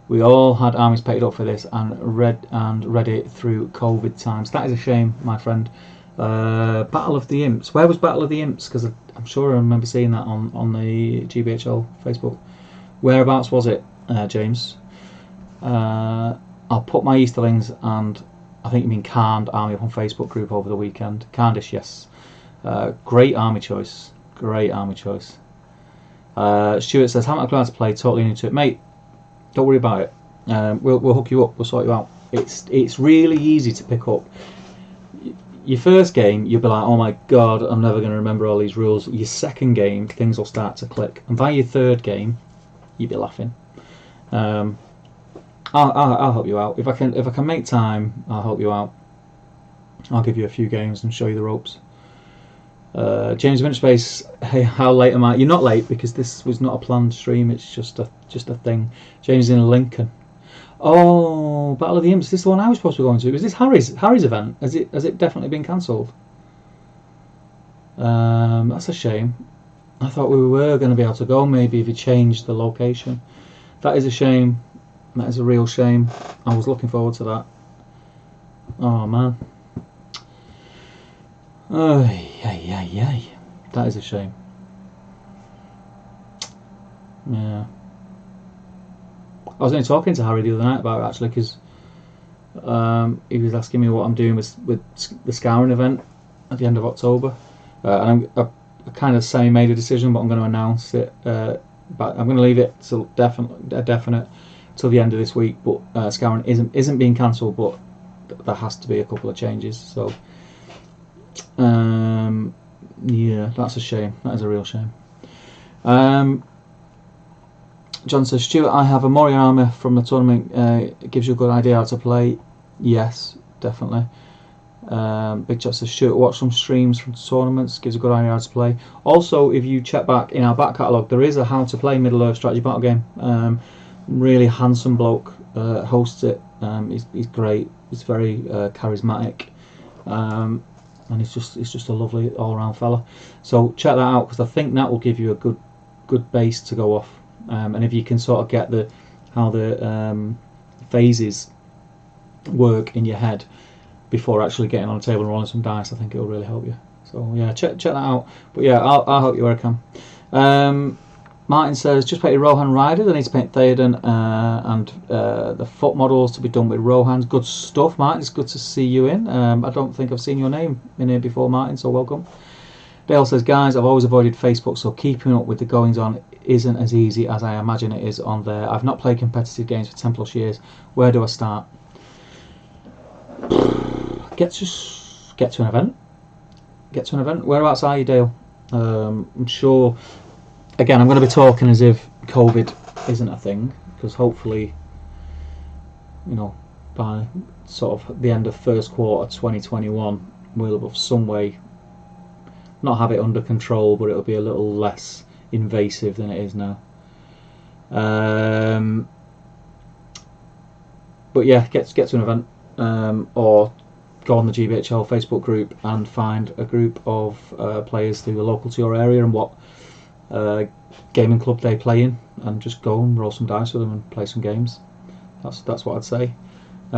We all had armies paid up for this and read it through COVID times. That is a shame, my friend. Battle of the Imps. Where was Battle of the Imps? Because I'm sure I remember seeing that on the GBHL Facebook. Whereabouts was it, James? I'll put my Easterlings and I think you mean Carned army up on Facebook group over the weekend. Carndish, yes. Great army choice. Great army choice. Stuart says, haven't a clue how to play, totally new to it. Mate, don't worry about it. We'll hook you up, we'll sort you out. It's really easy to pick up. Your first game, you'll be like, oh my god, I'm never going to remember all these rules. Your second game, things will start to click. And by your third game, you'll be laughing. I'll help you out. If I can make time, I'll help you out. I'll give you a few games and show you the ropes. James Winterspace, hey, how late am I? You're not late because this was not a planned stream. It's just a thing. James is in Lincoln. Oh, Battle of the Imps. Is this the one I was supposed to be going to? Is this Harry's event? Has it definitely been cancelled? That's a shame. I thought we were going to be able to go. Maybe if he changed the location. That is a shame. That is a real shame. I was looking forward to that. Oh man. Ay. That is a shame. Yeah. I was only talking to Harry the other night about it actually, because he was asking me what I'm doing with the Scouring event at the end of October, and I kind of semi-made a decision, but I'm going to announce it. But I'm going to leave it till definite till the end of this week. But Scouring isn't being cancelled, but there has to be a couple of changes. So yeah, that's a shame. That is a real shame. John says, Stuart, I have a Moria armor from the tournament. It gives you a good idea how to play. Yes, definitely. Big Chat says, Stuart, watch some streams from tournaments. Gives a good idea how to play. Also, if you check back in our back catalogue, there is a how to play Middle-earth strategy battle game. Really handsome bloke hosts it. He's great. He's very charismatic. And he's just a lovely all-round fella. So check that out, because I think that will give you a good base to go off. And if you can sort of get how the phases work in your head before actually getting on a table and rolling some dice, I think it will really help you. So yeah, check that out. But yeah, I'll help you where I can. Martin says, just painted Rohan riders. I need to paint Theoden and the foot models to be done with Rohan's. Good stuff, Martin. It's good to see you in. I don't think I've seen your name in here before, Martin, so welcome. Dale says, guys, I've always avoided Facebook, so keeping up with the goings on isn't as easy as I imagine it is on there. I've not played competitive games for 10 plus years. Where do I start? Get to an event. Get to an event. Whereabouts are you, Dale? I'm sure. Again, I'm going to be talking as if COVID isn't a thing, because hopefully, you know, by sort of the end of first quarter 2021, we'll have some way not have it under control, but it'll be a little less invasive than it is now. But yeah, get to an event, or go on the GBHL Facebook group and find a group of players who are local to your area and what gaming club they play in, and just go and roll some dice with them and play some games. That's what I'd say.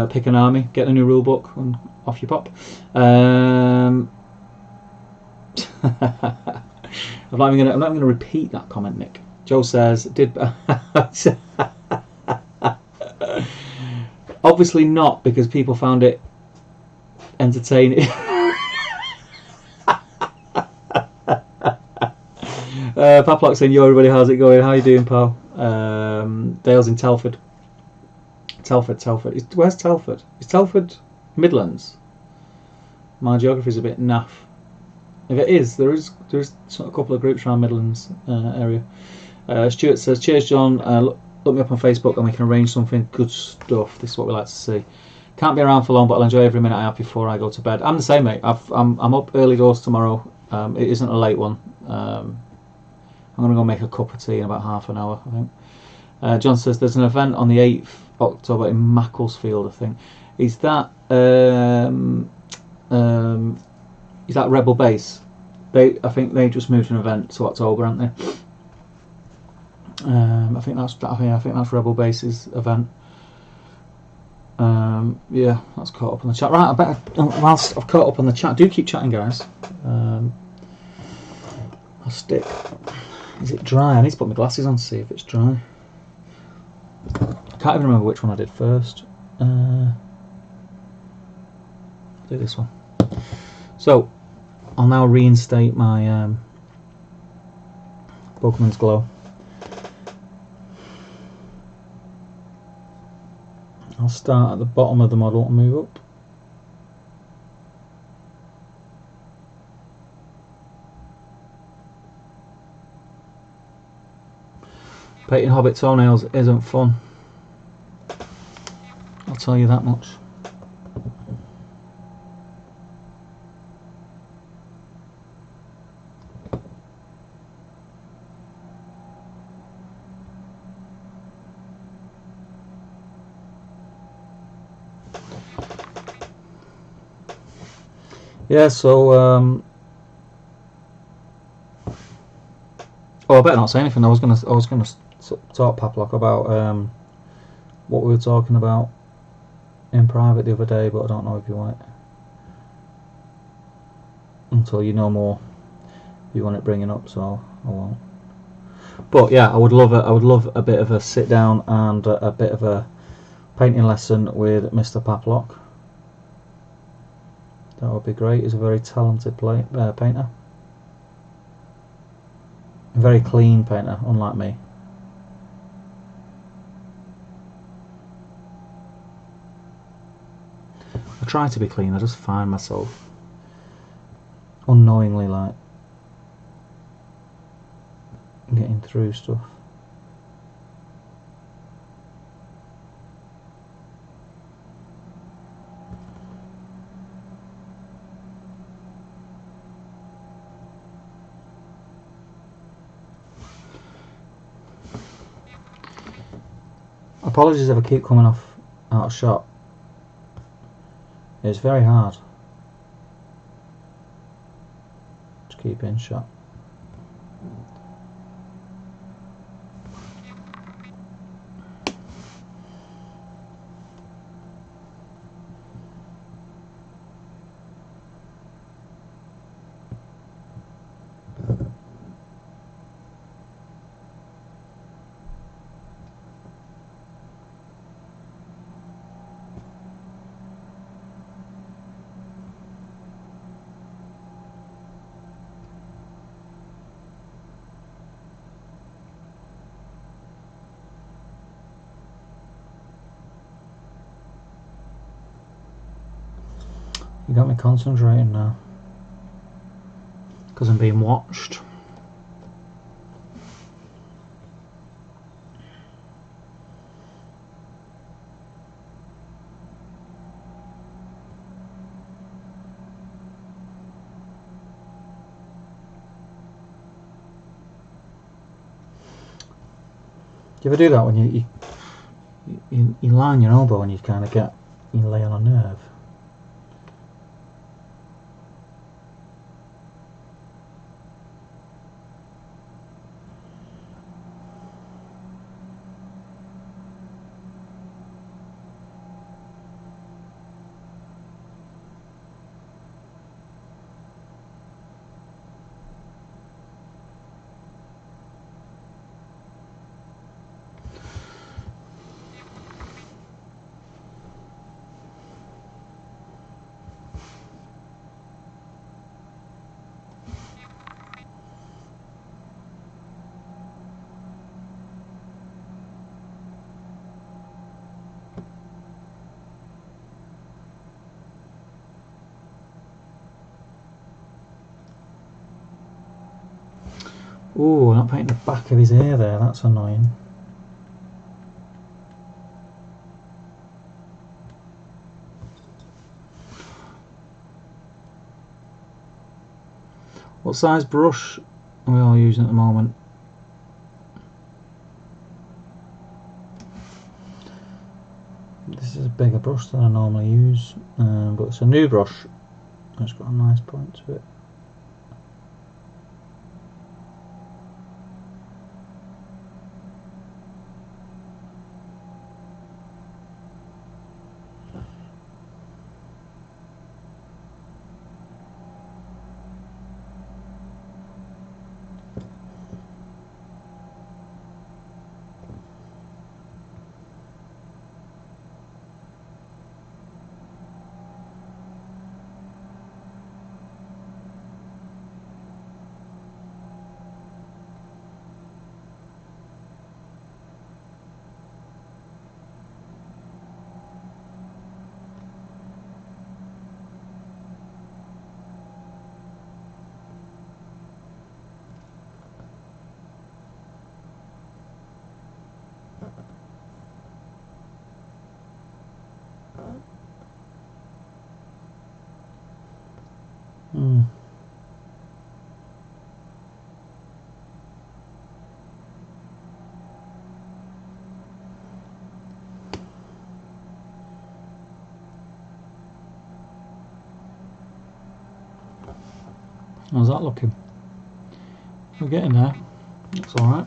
Pick an army, get a new rule book, and off you pop. I'm not even going to repeat that comment, Nick. Joe says, obviously not, because people found it entertaining. Paplock saying, yo everybody, how's it going? How you doing, pal? Dale's in Telford. Telford. Where's Telford? Is Telford Midlands? My geography's a bit naff. If it is, there is a couple of groups around Midlands area. Stuart says, cheers John, look me up on Facebook and we can arrange something. Good stuff. This is what we like to see. Can't be around for long, but I'll enjoy every minute I have before I go to bed. I'm the same, mate. I'm up early doors tomorrow. It isn't a late one. I'm going to go make a cup of tea in about half an hour, I think. John says there's an event on the 8th October in Macclesfield, I think. Is that Rebel Base? I think they just moved an event to October, aren't they? I think that's Rebel Base's event. Yeah, that's caught up on the chat. Right, I better, whilst I've caught up on the chat, do keep chatting, guys. I'll stick. Is it dry? I need to put my glasses on to see if it's dry. I can't even remember which one I did first. I'll do this one. So, I'll now reinstate my Pokemon's Glow. I'll start at the bottom of the model and move up. Painting Hobbit toenails isn't fun. I'll tell you that much. Yeah, so oh, I better not say anything. I was gonna talk, Paplock, about what we were talking about in private the other day, but I don't know if you want it until you know more. If you want it bringing up, so I won't. But yeah, I would love a bit of a sit down and a bit of a painting lesson with Mr. Paplock. That would be great. He's a very talented painter. A very clean painter, unlike me. I try to be clean, I just find myself unknowingly like getting through stuff. Apologies if I keep coming off out of shot. It's very hard to keep in shot. You got me concentrating now. Because I'm being watched. Do you ever do that when you line your elbow and you kind of you lay on a nerve? Ooh, not painting the back of his ear there, that's annoying. What size brush are we all using at the moment? This is a bigger brush than I normally use, but it's a new brush. It's got a nice point to it. How's that looking? We're getting there. Looks alright.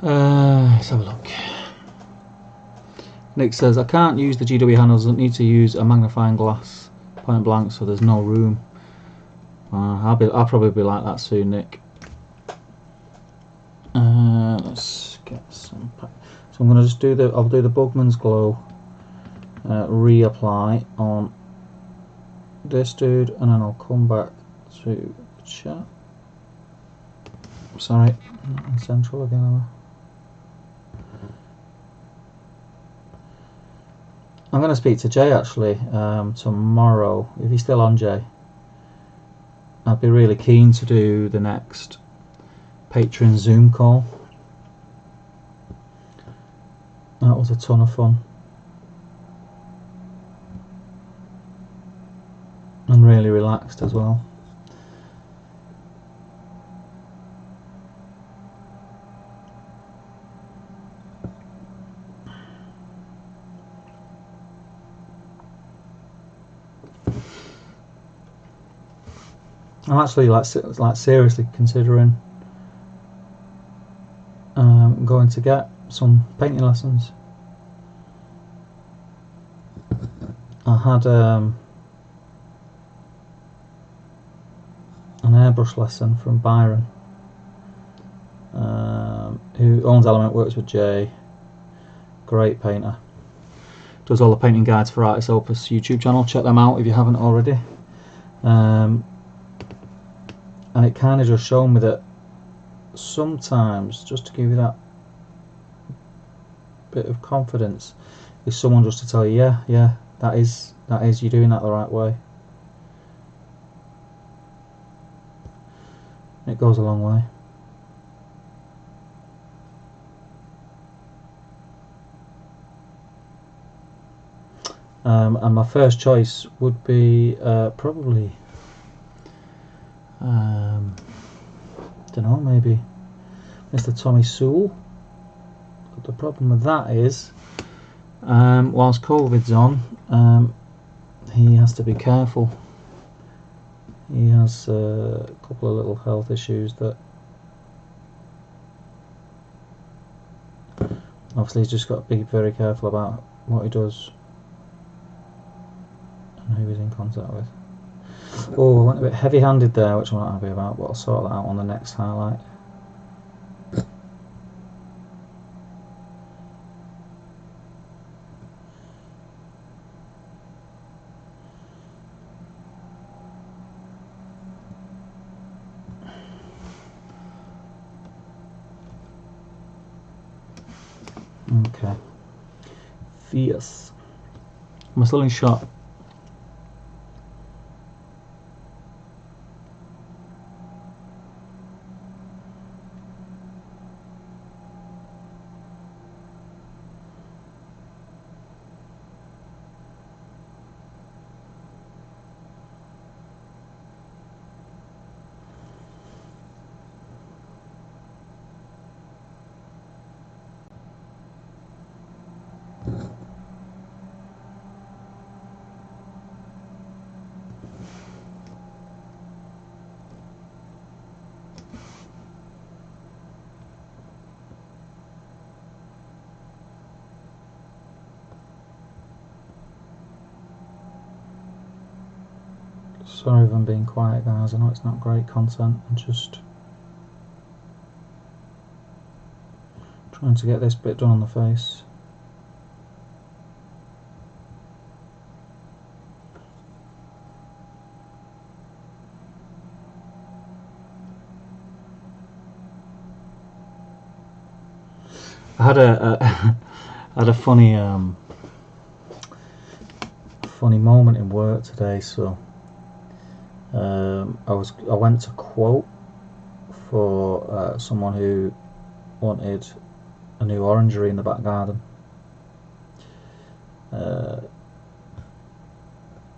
Let's have a look. Nick says, I can't use the GW handles, I need to use a magnifying glass point blank, so there's no room. I'll probably be like that soon, Nick. Let's get some. So I'm gonna just I'll do the Bugman's Glow reapply on this dude, and then I'll come back to the chat. Sorry, not in central again, am I? I'm going to speak to Jay actually tomorrow, if he's still on, Jay. I'd be really keen to do the next Patreon Zoom call. That was a ton of fun. And really relaxed as well. I'm actually like seriously considering going to get some painting lessons. I had an airbrush lesson from Byron, who owns Element, works with Jay, great painter, does all the painting guides for Artist Opus YouTube channel. Check them out if you haven't already. And it kind of just showed me that sometimes, just to give you that bit of confidence, is someone just to tell you, yeah, That is you're doing that the right way. It goes a long way. And my first choice would be probably, don't know, maybe Mr. Tommy Sewell. But the problem with that is, whilst COVID's on, he has to be careful. He has a couple of little health issues that obviously he's just got to be very careful about what he does and who he's in contact with. Oh, I went a bit heavy-handed there, which I'm not happy about, but I'll sort that out on the next highlight. Okay. Fierce. I'm still in shot. Sorry if I'm being quiet, guys. I know it's not great content. I'm just trying to get this bit done on the face. I had a funny moment in work today. So I went to quote for someone who wanted a new orangery in the back garden. If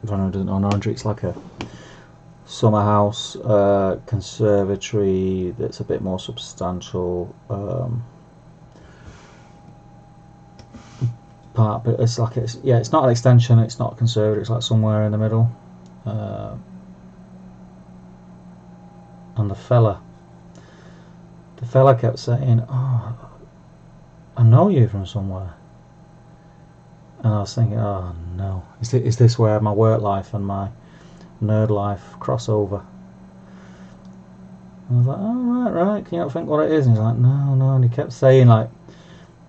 anyone doesn't know an orangery, it's like a summer house conservatory that's a bit more substantial. Part, but it's like it's not an extension, it's not a conservatory, it's like somewhere in the middle. And the fella kept saying, "Oh, I know you from somewhere," and I was thinking, "Oh no, is this where my work life and my nerd life cross over?" And I was like, "Oh right, can you not think what it is?" And he's like, "No," and he kept saying like,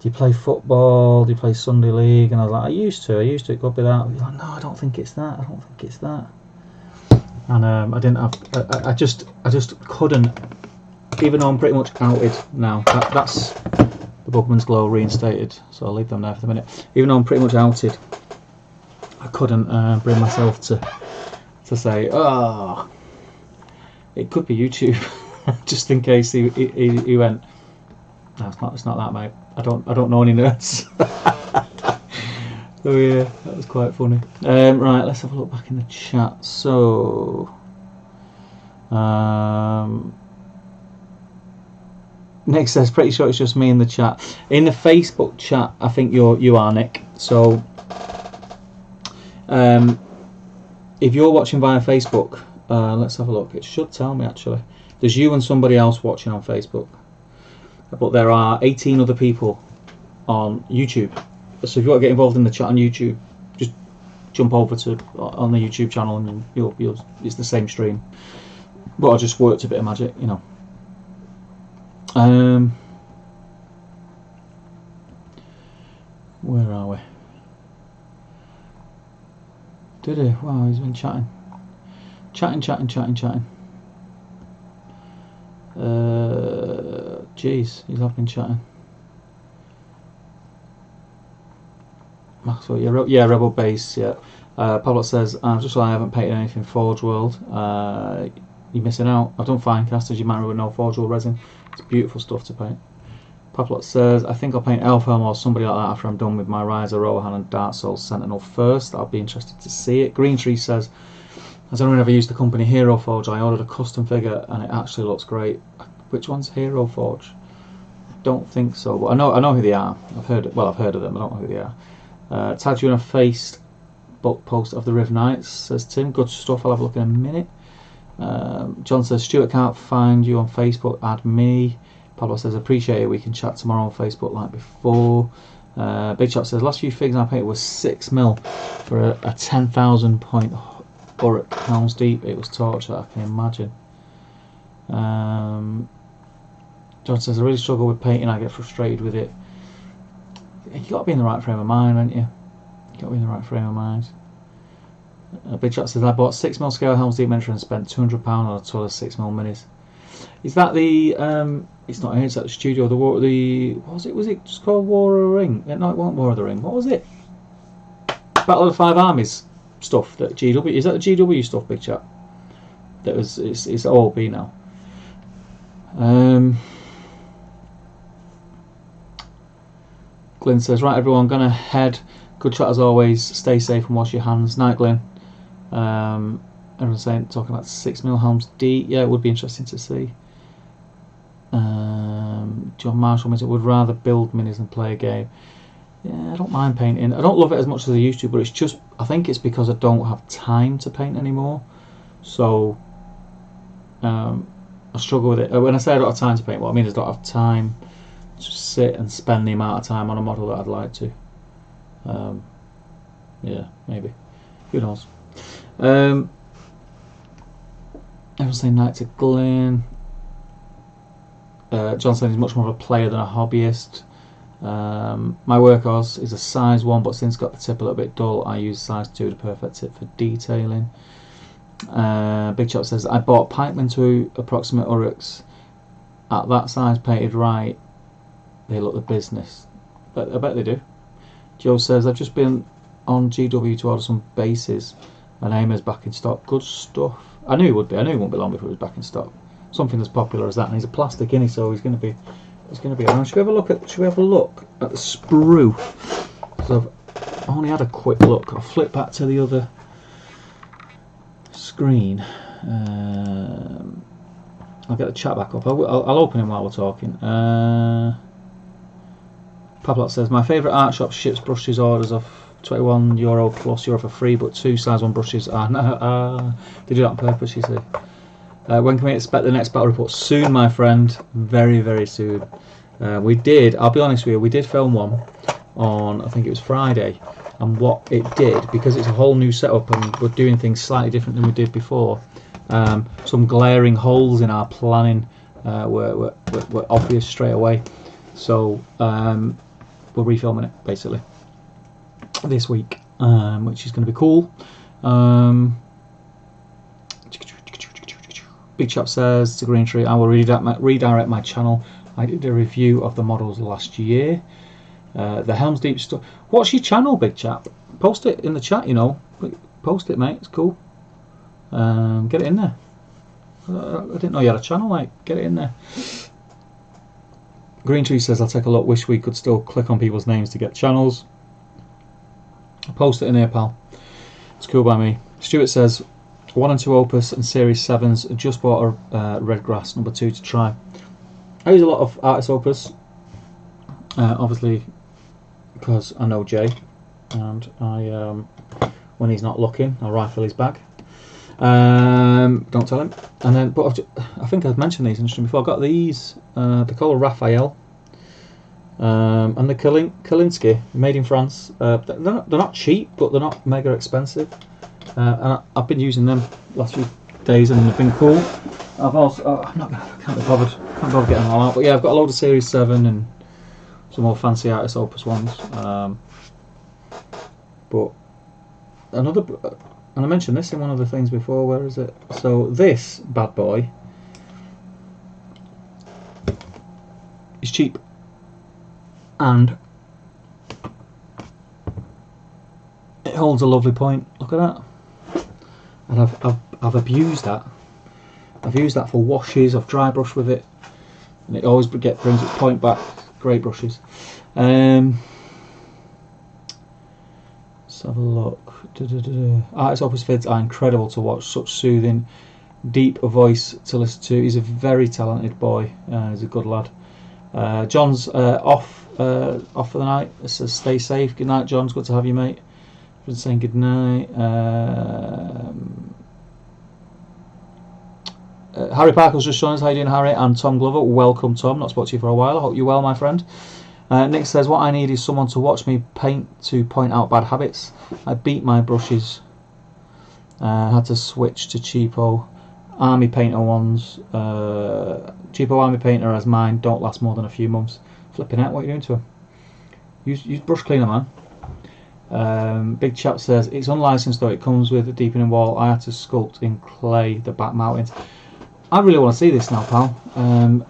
"Do you play football? Do you play Sunday league?" And I was like, I used to. It could be that. He's like, "No, I don't think it's that. And I didn't have. I just couldn't. Even though I'm pretty much outed now. That's the Bugman's Glow reinstated. So I'll leave them there for the minute. Even though I'm pretty much outed, I couldn't bring myself to say, "Oh, it could be YouTube," just in case he went. No, it's not that, mate. I don't know any nerds. So yeah, that was quite funny. Right, let's have a look back in the chat. So, Nick says, "Pretty sure it's just me in the chat." In the Facebook chat, I think you are, Nick. So, if you're watching via Facebook, let's have a look. It should tell me actually. There's you and somebody else watching on Facebook, but there are 18 other people on YouTube. So if you want to get involved in the chat on YouTube, just jump over to on the YouTube channel and you'll it's the same stream. But I just worked a bit of magic, you know. Where are we? Did he? Wow, he's been chatting. Jeez, he's been chatting. So yeah, Rebel Base. Yeah. Pablo says, I'm just why I haven't painted anything Forge World. You're missing out. I've done fine casters. You marry with no Forge World resin. It's beautiful stuff to paint. Pablo says, I think I'll paint Elfhelm or somebody like that after I'm done with my Riser, Rohan and Dark Souls Sentinel first. I'll be interested to see it. Green Tree says, has anyone ever used the company Hero Forge? I ordered a custom figure and it actually looks great. Which one's Hero Forge? Don't think so, but I know who they are. I've heard of them. I don't know who they are. Tagged you in a faced book post of the Rift Knights, says Tim. Good stuff. I'll have a look in a minute. John says, Stuart can't find you on Facebook. Add me. Pablo says, appreciate it. We can chat tomorrow on Facebook like before. Big Chap says, last few figures I painted was 6mm for a 10,000 point Uruk Helm's Deep. It was torture, I can imagine. John says, I really struggle with painting. I get frustrated with it. You got to be in the right frame of mind, haven't you? You got to be in the right frame of mind. Big Chat says, I bought 6mm scale Helm's Deep miniature and spent £200 on a total of 6mm minis. Is that the? It's not here. It's at the studio. What was it? Was it just called War of the Ring? No, it wasn't War of the Ring. What was it? Battle of the Five Armies stuff. That GW, is that the GW stuff, Big Chat? That was. It's all B now. Glyn says, right everyone, gonna head. Good chat as always. Stay safe and wash your hands. Night, Glyn. Everyone's talking about 6mm Helm's Deep. Yeah, it would be interesting to see. John Marshall would rather build minis than play a game. Yeah, I don't mind painting. I don't love it as much as I used to, but it's just, I think it's because I don't have time to paint anymore. So I struggle with it. When I say I don't have time to paint, what I mean is I don't have time to sit and spend the amount of time on a model that I'd like to. Yeah, maybe. Who knows? Everyone's saying night to Glenn. John saying he's much more of a player than a hobbyist. My workhorse is a size 1, but since got the tip a little bit dull, I use size 2, the perfect tip for detailing. Big Chop says, I bought pikemen to approximate Uruks. At that size painted right, they look the business. But I bet they do. Joe says, I've just been on GW to order some bases and Aimer's back in stock. Good stuff. I knew he would be. I knew it wouldn't be long before it was back in stock. Something as popular as that, and he's a plastic, isn't he? So he's going to be around. Should we have a look at the sprue? So I've only had a quick look. I'll flip back to the other screen. I'll get the chat back up. I'll open him while we're talking. Pavlot says, my favourite art shop ships brushes orders of €21 plus Euro for free, but 2 size 1 brushes are they do that on purpose, you see. When can we expect the next battle report? Soon, my friend. Very, very soon. We did, I'll be honest with you, we did film one on, I think it was Friday, and what it did, because it's a whole new setup and we're doing things slightly different than we did before, some glaring holes in our planning were obvious straight away. So we're refilming it, basically, this week, which is going to be cool. Big Chap says to Green Tree, I will redirect my channel. I did a review of the models last year. The Helm's Deep stuff. What's your channel, Big Chap? Post it in the chat, you know. Post it, mate. It's cool. Get it in there. I didn't know you had a channel, mate. Get it in there. Green Tree says, I'll take a look. Wish we could still click on people's names to get channels. Post it in here, pal. It's cool by me. Stuart says, 1 and 2 Opus and Series 7s. Just bought a Red Grass number 2 to try. I use a lot of Artist Opus, obviously, because I know Jay, and I, when he's not looking, I rifle his bag. Don't tell him. And then, but I think I've mentioned these in the stream before. I got these. They're called Raphael, and the Kalinsky, made in France. They're not cheap, but they're not mega expensive. And I've been using them last few days, and they've been cool. I've also, I can't be bothered getting them all out. But yeah, I've got a load of Series 7 and some more fancy Artist Opus ones. But another, and I mentioned this in one of the things before. Where is it? So this bad boy is cheap, and It holds a lovely point. Look at that. And I've abused that. I've used that for washes. I've dry brushed with it, and it always brings its point back. Great brushes. Let's have a look. Artist Opus Vids are incredible to watch. Such soothing, deep a voice to listen to. He's a very talented boy. He's a good lad. John's off for the night. It says stay safe. Good night, John. It's good to have you, mate. Been saying good night. Harry Parker's just joined us. How you doing, Harry? And Tom Glover. Welcome, Tom. Not spoke to you for a while. I hope you're well, my friend. Nick says, what I need is someone to watch me paint to point out bad habits. I beat my brushes. Had to switch to cheapo army painter ones. Cheapo army painter as mine don't last more than a few months. Flipping out, what are you doing to them? Use brush cleaner, man. Big Chap says, it's unlicensed though, it comes with a deepening wall. I had to sculpt in clay the back mountings. I really want to see this now, pal.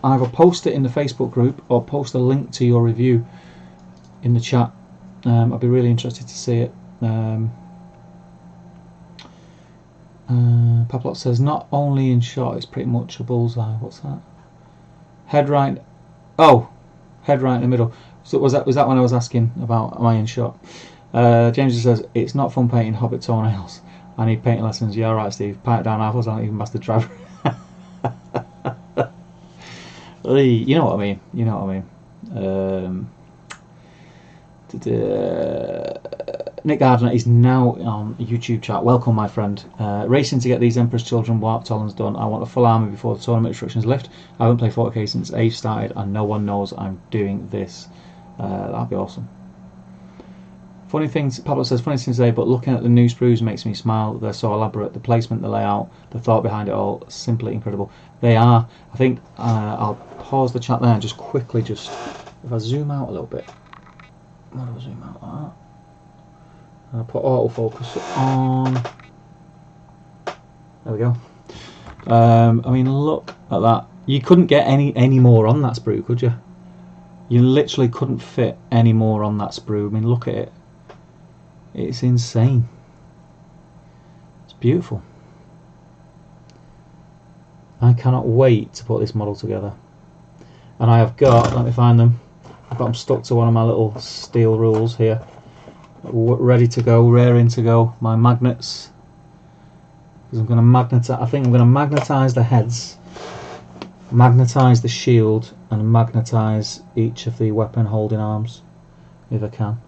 Either post it in the Facebook group or post a link to your review in the chat. I'd be really interested to see it. Paplot says, not only in shot, it's pretty much a bullseye. What's that? Head right. Oh, head right in the middle. So was that when I was asking about am I in shot? James says, it's not fun painting Hobbit toenails. I need painting lessons. Yeah, alright, Steve. Pipe down apples. I don't even master driver. You know what I mean. You know what I mean. Nick Gardner is now on a YouTube chat. Welcome, my friend. Racing to get these Emperor's Children Warp Tollens done. I want a full army before the tournament restrictions lift. I haven't played 40k since Age started, and no one knows I'm doing this. That'd be awesome. Funny things, Pablo says, funny things today, but looking at the new sprues makes me smile. They're so elaborate. The placement, the layout, the thought behind it all, simply incredible. They are. I think I'll pause the chat there and just quickly if I zoom out a little bit. What do I zoom out like that? I'll put autofocus on. There we go. I mean, look at that. You couldn't get any more on that sprue, could you? You literally couldn't fit any more on that sprue. I mean, look at it. It's insane. It's beautiful. I cannot wait to put this model together. And I have got, let me find them. I've got them stuck to one of my little steel rules here. Ready to go, raring to go. My magnets. Because I'm going to magnetize, I think I'm going to magnetize the heads, magnetize the shield, and magnetize each of the weapon holding arms, if I can.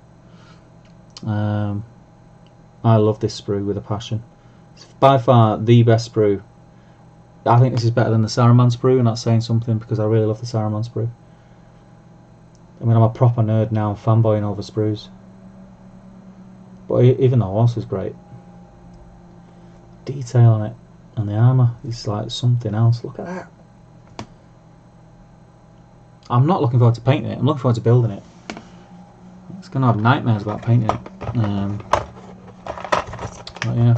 I love this sprue with a passion. It's by far the best sprue. I think this is better than the Saruman sprue, and that's saying something because I really love the Saruman sprue. I mean, I'm a proper nerd now, I'm fanboying over sprues. But even the horse is great. Detail on it, and the armour is like something else. Look at that. I'm not looking forward to painting it, I'm looking forward to building it. It's going to have nightmares about painting it. But yeah.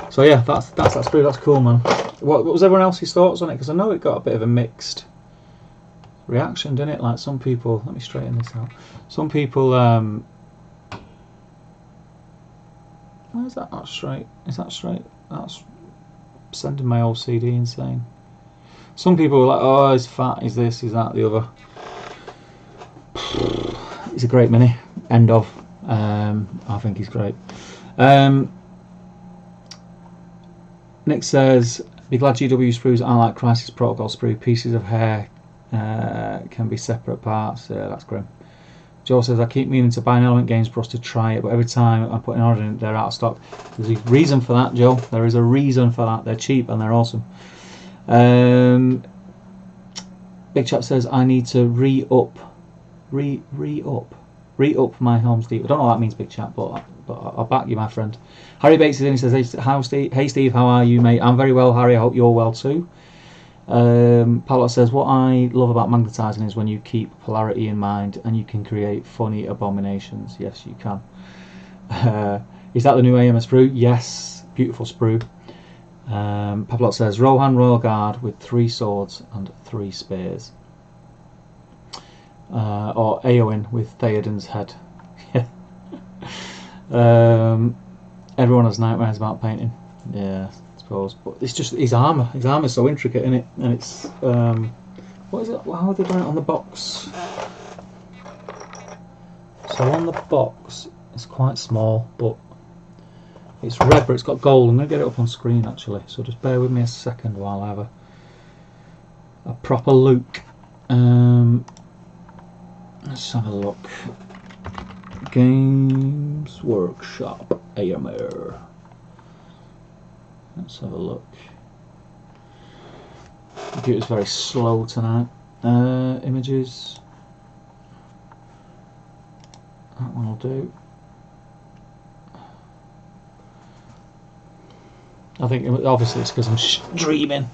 So yeah, that's that sprue. That's cool, man. What was everyone else's thoughts on it? Because I know it got a bit of a mixed reaction, didn't it? Like some people. Let me straighten this out. Some people. Why is that not straight? Is that straight? That's sending my old CD insane. Some people were like, "Oh, he's fat. He's this. He's that. The other." He's a great mini. End of. I think he's great. Nick says, be glad GW sprues aren't like Crisis Protocol sprue. Pieces of hair can be separate parts. Yeah, that's grim. Joe says, I keep meaning to buy an Element Games for us to try it, but every time I put an order in, they're out of stock. There's a reason for that, Joe. There is a reason for that. They're cheap and they're awesome. Big Chap says, I need to re-up my Helm's Deep. I don't know what that means, Big Chap, but I'll back you, my friend. Harry Bates is in. He says, hey Steve, how are you, mate? I'm very well, Harry. I hope you're well too. Pallet says, what I love about magnetising is when you keep polarity in mind and you can create funny abominations. Yes, you can. Is that the new AMS sprue? Yes, beautiful sprue. Pavlot says, Rohan Royal Guard with 3 swords and 3 spears. Or Eowyn with Theoden's head. Everyone has nightmares about painting. Yeah, I suppose. But it's just his armour. His armour's so intricate in it, and it's what is it? How are they doing it on the box? So on the box, it's quite small, but it's red, but it's got gold. I'm going to get it up on screen actually, so just bear with me a second while I have a proper look. Let's have a look. Games Workshop AMR. Let's have a look. Computer's very slow tonight. Images. That one will do. I think obviously it's because I'm streaming.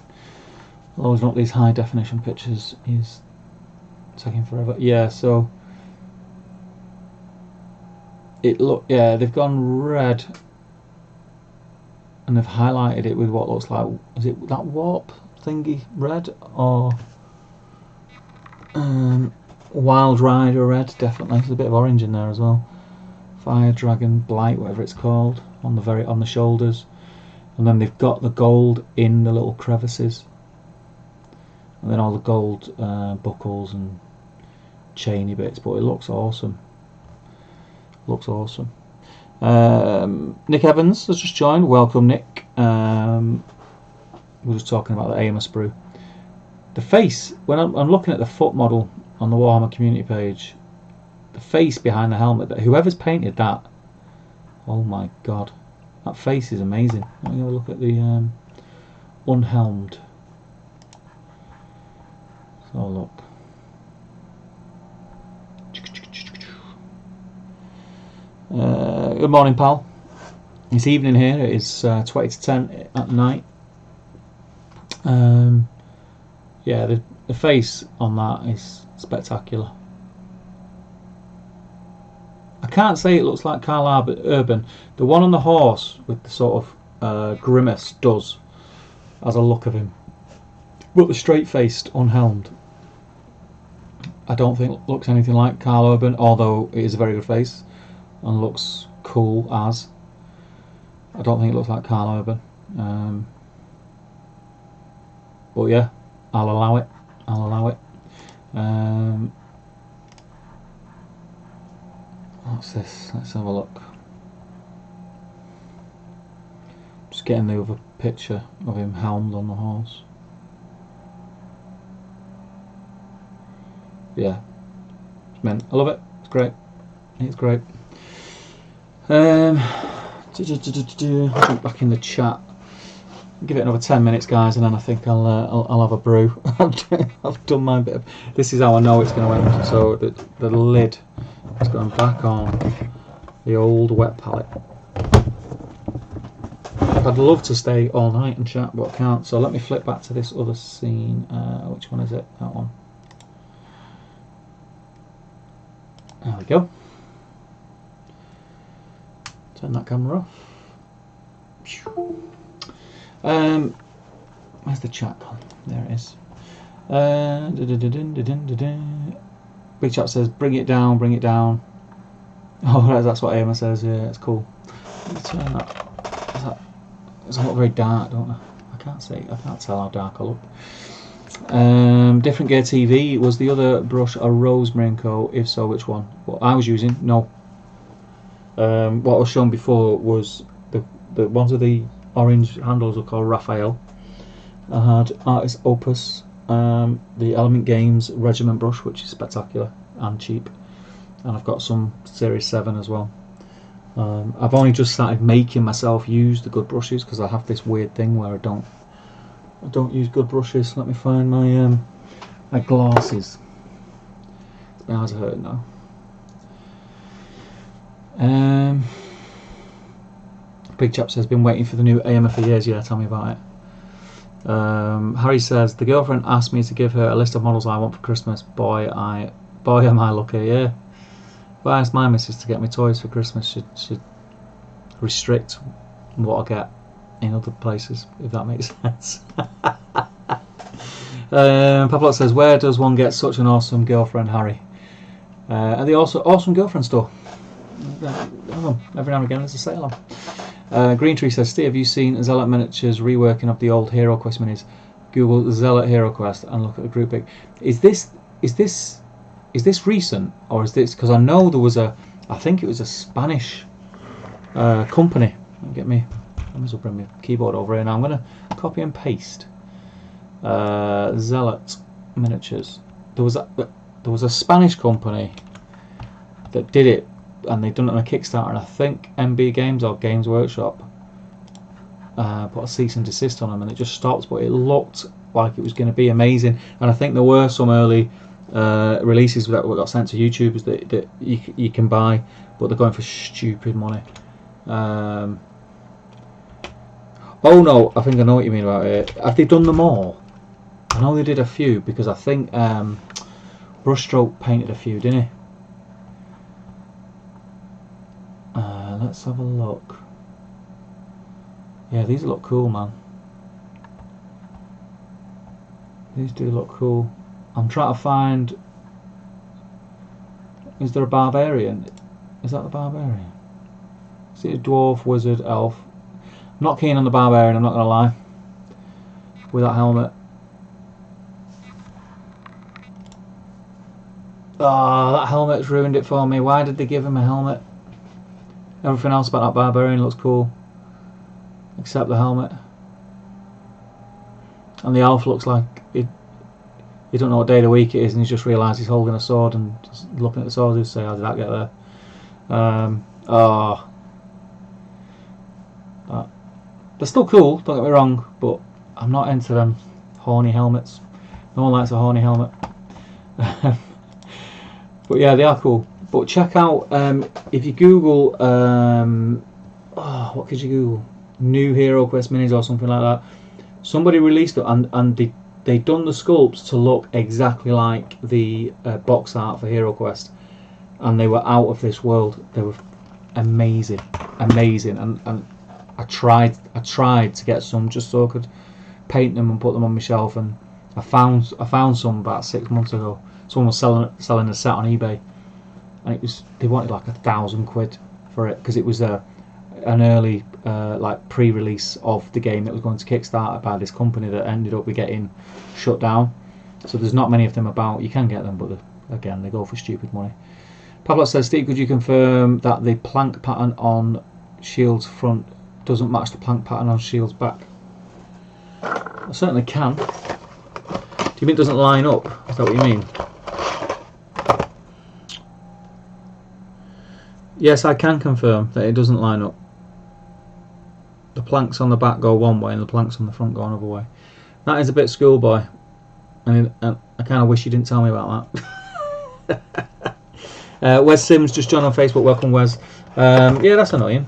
Always want these high definition pictures. Is taking forever. Yeah, so yeah, they've gone red and they've highlighted it with what looks like, is it that warp thingy red or Wild Rider red? Definitely. There's a bit of orange in there as well. Fire Dragon Blight, whatever it's called, on the shoulders, and then they've got the gold in the little crevices, and then all the gold buckles and chainy bits. But it looks awesome. Looks awesome. Nick Evans has just joined. Welcome, Nick. We're just talking about the AMA sprue. The face, when I'm looking at the foot model on the Warhammer community page, the face behind the helmet, whoever's painted that, oh my god, that face is amazing. Let me have a look at the unhelmed. So look. Good morning, pal. It's evening here. It is 20 to 10 at night. Yeah, the face on that is spectacular. I can't say it looks like Carl Urban. The one on the horse with the sort of grimace does, as a look of him. But the straight-faced, unhelmed, I don't think looks anything like Carl Urban, although it is a very good face and looks cool as. I don't think it looks like Carl Urban. But yeah, I'll allow it. I'll allow it. What's this? Let's have a look. Just getting the other picture of him helmed on the horse. Yeah, it's meant. I love it. It's great. It's great. Back in the chat. Give it another 10 minutes, guys, and then I think I'll have a brew. I've done my bit. This is how I know it's going to end. So the lid is going back on the old wet palette. I'd love to stay all night and chat, but I can't. So let me flip back to this other scene. Which one is it? That one. There we go. Turn that camera off. Where's the chat gone? There it is. Big chat says, bring it down, bring it down. Oh, that's what Emma says. Yeah, it's cool. Let's turn that. It's not very dark, don't I? I can't tell how dark I look. Different Gear TV, was the other brush a Rosemary & Co? If so, which one? What I was using? No. What was shown before was the ones with the orange handles are called Raphael. I had Artist Opus, the Element Games Regiment brush, which is spectacular and cheap, and I've got some Series 7 as well. I've only just started making myself use the good brushes because I have this weird thing where I don't use good brushes. Let me find my my glasses. My eyes are hurting now. Big chap says, been waiting for the new AMA for years. Yeah, tell me about it. Harry says, the girlfriend asked me to give her a list of models I want for Christmas. Boy am I lucky. Yeah. If I asked my missus to get me toys for Christmas, she'd restrict what I get in other places, if that makes sense. Pavlot says, where does one get such an awesome girlfriend, Harry? At the Awesome Girlfriend store. them. Every now and again there's a sale on. Green Tree says, Steve, have you seen Zealot Miniatures reworking of the old Hero Quest minis? Google Zealot Hero Quest and look at the group pic. Is this recent, or is this, because I know there was I think it was a Spanish company. Let me as well bring my keyboard over here now. I'm going to copy and paste Zealot Miniatures. There was a Spanish company that did it, and they'd done it on a Kickstarter, and I think MB Games or Games Workshop put a cease and desist on them, and it just stopped. But it looked like it was going to be amazing, and I think there were some early releases that got sent to YouTubers that you can buy, but they're going for stupid money. Oh no, I think I know what you mean about it. Have they done them all? I know they did a few, because I think Brushstroke painted a few, didn't he? Let's have a look. Yeah, these look cool, man. These do look cool. I'm trying to find... Is there a barbarian? Is that the barbarian? Is it a dwarf, wizard, elf? I'm not keen on the barbarian, I'm not going to lie. With that helmet. Oh, that helmet's ruined it for me. Why did they give him a helmet? Everything else about that barbarian looks cool, except the helmet. And the elf looks like you don't know what day of the week it is, and he's just realised he's holding a sword and just looking at the sword. He'll say, "How did that get there?" They're still cool. Don't get me wrong, but I'm not into them horny helmets. No one likes a horny helmet. But yeah, they are cool. But check out, if you Google, what could you Google? New Hero Quest minis or something like that. Somebody released it, and they done the sculpts to look exactly like the box art for Hero Quest, and they were out of this world. They were amazing, and I tried to get some just so I could paint them and put them on my shelf, and I found some about 6 months ago. Someone was selling a set on eBay, and they wanted like £1,000 for it, because it was an early like pre-release of the game that was going to Kickstarter by this company that ended up getting shut down. So there's not many of them about. You can get them, but again, they go for stupid money. Pablo says, Steve, could you confirm that the plank pattern on Shield's front doesn't match the plank pattern on Shield's back? I certainly can. Do you mean it doesn't line up? Is that what you mean? Yes, I can confirm that it doesn't line up. The planks on the back go one way and the planks on the front go another way. That is a bit schoolboy, and I kind of wish you didn't tell me about that. Wes Sims just joined on Facebook. Welcome, Wes. Yeah, that's annoying.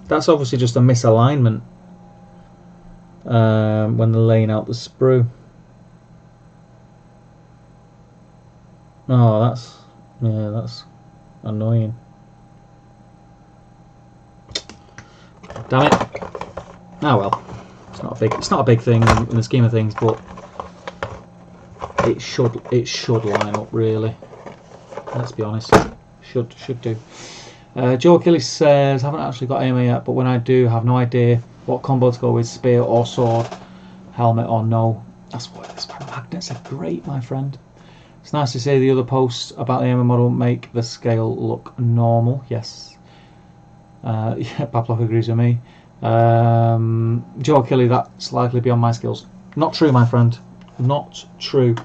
That's obviously just a misalignment when they're laying out the sprue. Oh, that's annoying. Damn it. Ah well, it's not a big thing in the scheme of things, but it should line up really. Let's be honest, should do. Joe Achilles says, haven't actually got AMA yet, but when I do, have no idea what combo to go with, spear or sword, helmet or no. That's why magnets are great, my friend. It's nice to see the other posts about the AMA model make the scale look normal. Yes. Yeah, Pavlov agrees with me. Joe Kelly, that's likely beyond my skills. Not true, my friend. Not true.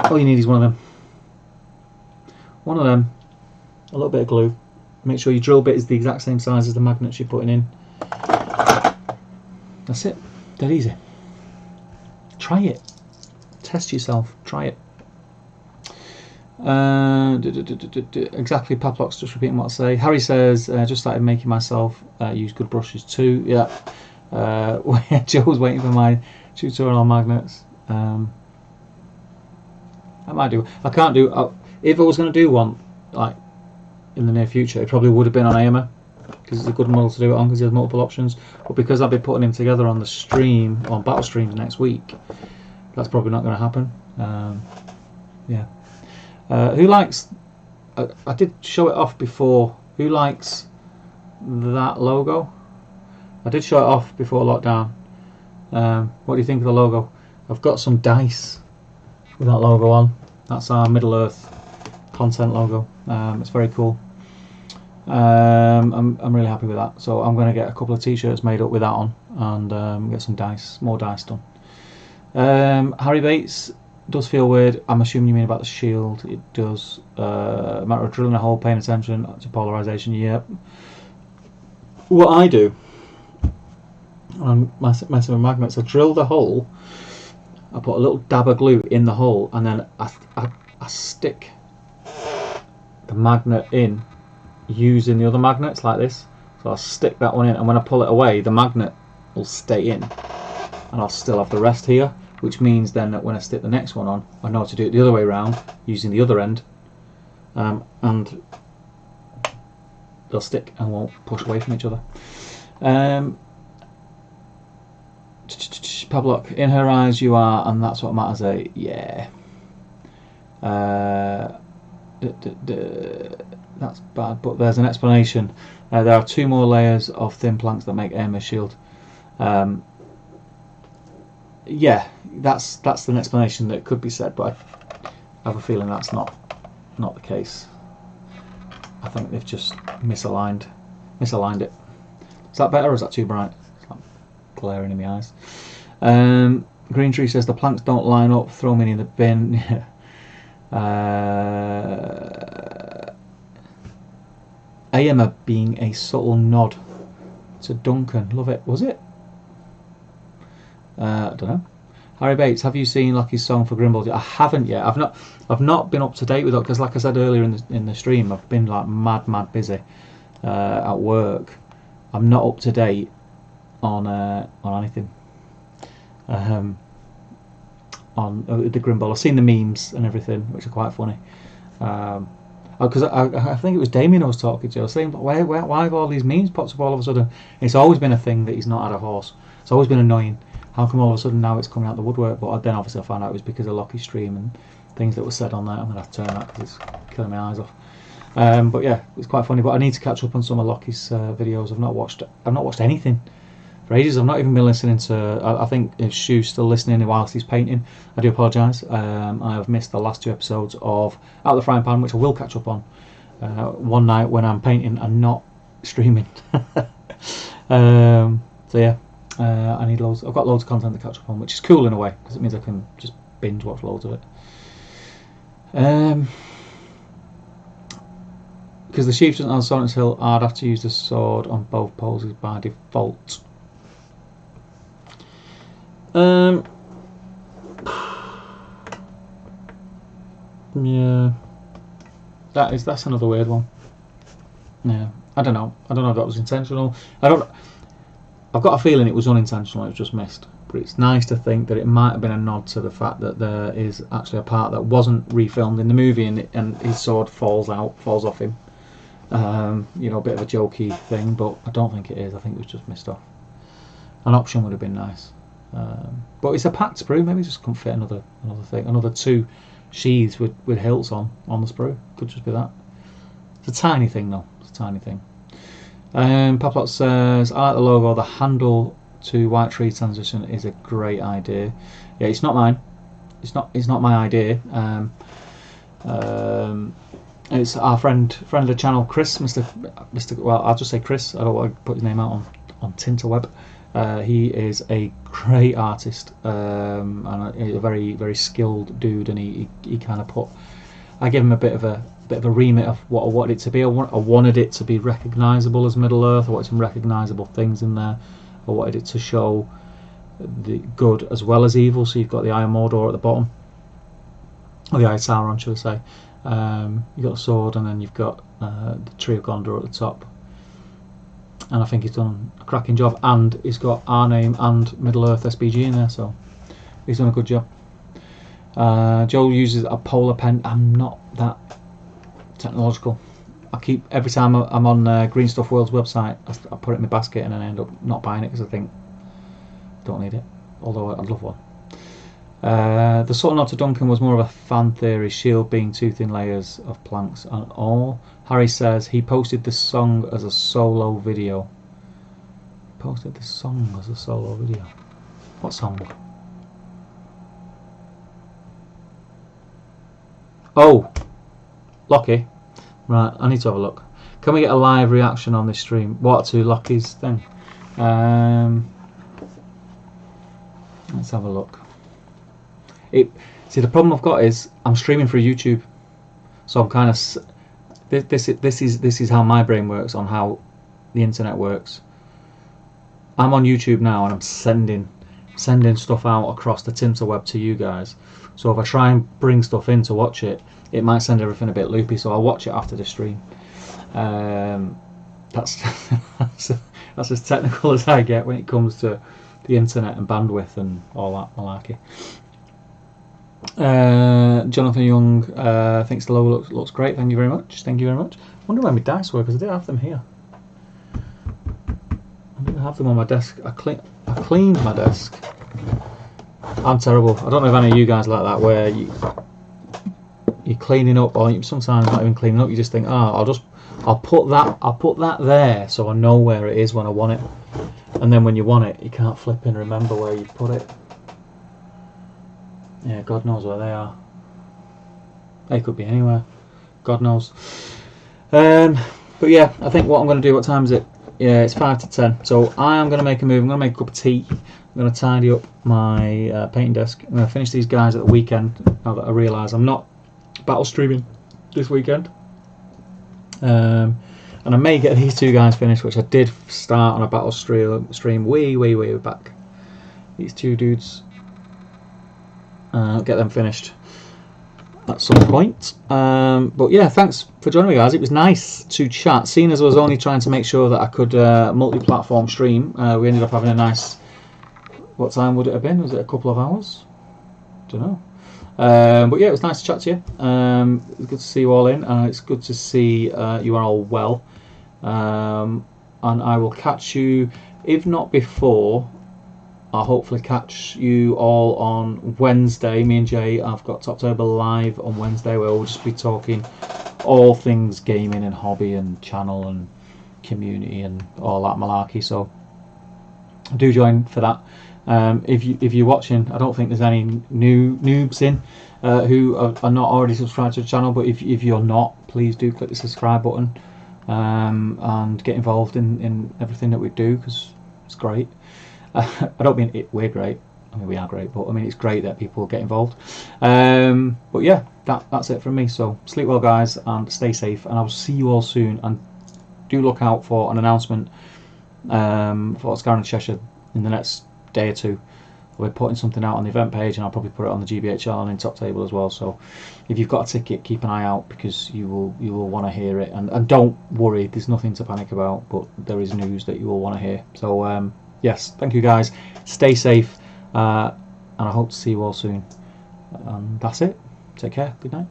All you need is one of them. One of them. A little bit of glue. Make sure your drill bit is the exact same size as the magnets you're putting in. That's it. Dead easy. Try it. Test yourself. Try it. Exactly, Paplock's just repeating what I say. Harry says, just started making myself use good brushes too. Yeah. Joe's waiting for my tutorial on magnets. I might do. I can't do. If I was going to do one like in the near future, it probably would have been on AMA, because it's a good model to do it on, because he has multiple options. But because I'll be putting him together on the stream, on battle streams next week, that's probably not going to happen. Yeah. Who likes? I did show it off before Who likes that logo? I did show it off before lockdown. What do you think of the logo? I've got some dice with that logo on. That's our Middle Earth content logo. It's very cool. I'm really happy with that. So I'm going to get a couple of t-shirts made up with that on, and get some dice, more dice done. Harry Bates does feel weird. I'm assuming you mean about the shield. It does. Matter of drilling a hole, paying attention to polarization. Yep. What I do, I'm messing with magnets. I drill the hole. I put a little dab of glue in the hole, and then I stick the magnet in using the other magnets like this. So I'll stick that one in, and when I pull it away, the magnet will stay in, and I'll still have the rest here, which means then that when I stick the next one on, I know how to do it the other way around using the other end, and they'll stick and won't push away from each other. Pablock, in her eyes you are, and that's what matters. Yeah. That's bad, but there's an explanation. There are 2 more layers of thin planks that make Amir's shield. Yeah, that's an explanation that could be said, but I have a feeling that's not the case. I think they've just misaligned it. Is that better, or is that too bright? It's like glaring in the eyes. Green Tree says the planks don't line up, throw me in the bin. Ayama being a subtle nod to Duncan. Love it. Was it? I don't know. Harry Bates, have you seen Lockie's song for Grimble? I haven't yet. I've not been up to date with it, because like I said earlier in the stream, I've been like mad busy at work. I'm not up to date on anything. On the Grimble. I've seen the memes and everything, which are quite funny. Because I think it was Damien I was talking to. I was saying, why have all these memes popped up all of a sudden? It's always been a thing that he's not had a horse. It's always been annoying. How come all of a sudden now it's coming out the woodwork? But then obviously I found out it was because of Lockie's stream and things that were said on there. I'm going to have to turn that because it's killing my eyes off. But yeah, it's quite funny. But I need to catch up on some of Lockie's videos. I've not watched anything for ages. I've not even been listening to. I think if Shu's still listening whilst he's painting, I do apologise. I have missed the last 2 episodes of Out of the Frying Pan, which I will catch up on one night when I'm painting and not streaming. So yeah, I need loads. I've got loads of content to catch up on, which is cool in a way because it means I can just binge watch loads of it. Because the sheaf doesn't have Soren's Hill, I'd have to use the sword on both poses by default. Yeah, that's another weird one. Yeah, I don't know if that was intentional. I've got a feeling it was unintentional. It was just missed. But it's nice to think that it might have been a nod to the fact that there is actually a part that wasn't refilmed in the movie, and his sword falls off him. A bit of a jokey thing, but I don't think it is. I think it was just missed off. An option would have been nice. But it's a packed sprue. Maybe it just couldn't fit another thing. Another 2 sheaths with hilts on the sprue. Could just be that. It's a tiny thing though. It's a tiny thing. Paplot says, I like the logo. The handle to White Tree transition is a great idea. Yeah, it's not mine. It's not my idea. It's our friend of the channel, Chris, Mr. Well, I'll just say Chris. I don't want to put his name out on Tinterweb. He is a great artist and a very, very skilled dude, and he kind of I gave him a bit of a remit of what I wanted it to be. I wanted it to be recognisable as Middle Earth. I wanted some recognisable things in there. I wanted it to show the good as well as evil. So you've got the Eye of Mordor at the bottom, or the Eye of Sauron, should I say. You've got the sword, and then you've got the Tree of Gondor at the top. And I think he's done a cracking job, and he's got our name and Middle Earth SBG in there, so he's done a good job. Joel uses a polar pen. I'm not that technological. Every time I'm on Green Stuff World's website, I put it in my basket and then I end up not buying it because I think I don't need it, although I'd love one. The subtle nod to Duncan was more of a fan theory, shield being two thin layers of planks and all. Harry says he posted this song as a solo video. Posted this song as a solo video. What song? Oh, Lockie. Right, I need to have a look. Can we get a live reaction on this stream? What to Lockie's thing? Let's have a look. See, the problem I've got is I'm streaming through YouTube, so I'm kind of this is how my brain works on how the internet works. I'm on YouTube now and I'm sending stuff out across the Tinterweb to you guys. So if I try and bring stuff in to watch it, it might send everything a bit loopy. So I'll watch it after the stream. That's that's as technical as I get when it comes to the internet and bandwidth and all that malarkey. Jonathan Young thinks the logo looks great. Thank you very much. Thank you very much. I wonder where my dice were, because I did have them here. I didn't have them on my desk. I cleaned my desk. I'm terrible. I don't know if any of you guys like that, where you're cleaning up, or sometimes not even cleaning up. You just think, oh, I'll put that there, so I know where it is when I want it. And then when you want it, you can't flip and remember where you put it. Yeah, God knows where they are. They could be anywhere. God knows. But yeah, I think what I'm going to do, what time is it? Yeah, it's 5 to 10. So I am going to make a move. I'm going to make a cup of tea. I'm going to tidy up my painting desk. I'm going to finish these guys at the weekend, now that I realise I'm not battle streaming this weekend. And I may get these two guys finished, which I did start on a battle stream way back. These two dudes. Get them finished at some point. But yeah, thanks for joining me, guys. It was nice to chat. Seeing as I was only trying to make sure that I could multi-platform stream, we ended up having a nice... What time would it have been? Was it a couple of hours? Don't know. But yeah, it was nice to chat to you. It was good to see you all in. It's good to see you are all well. And I will catch you, if not before, I'll hopefully catch you all on Wednesday. Me and Jay, I've got Toptober live on Wednesday, where we'll just be talking all things gaming and hobby and channel and community and all that malarkey. So do join for that. If you're watching, I don't think there's any noobs in who are not already subscribed to the channel. But if you're not, please do click the subscribe button and get involved in everything that we do, because it's great. I don't mean we're great. I mean, we are great, but I mean, it's great that people get involved. But yeah, that's it from me. So sleep well, guys, and stay safe. And I'll see you all soon. And do look out for an announcement for Scarron and Cheshire in the next day or two. We're putting something out on the event page, and I'll probably put it on the GBHL and in Top Table as well. So if you've got a ticket, keep an eye out, because you will want to hear it. And don't worry, there's nothing to panic about, but there is news that you will want to hear. So yes, thank you guys. Stay safe, and I hope to see you all soon. And that's it. Take care. Good night.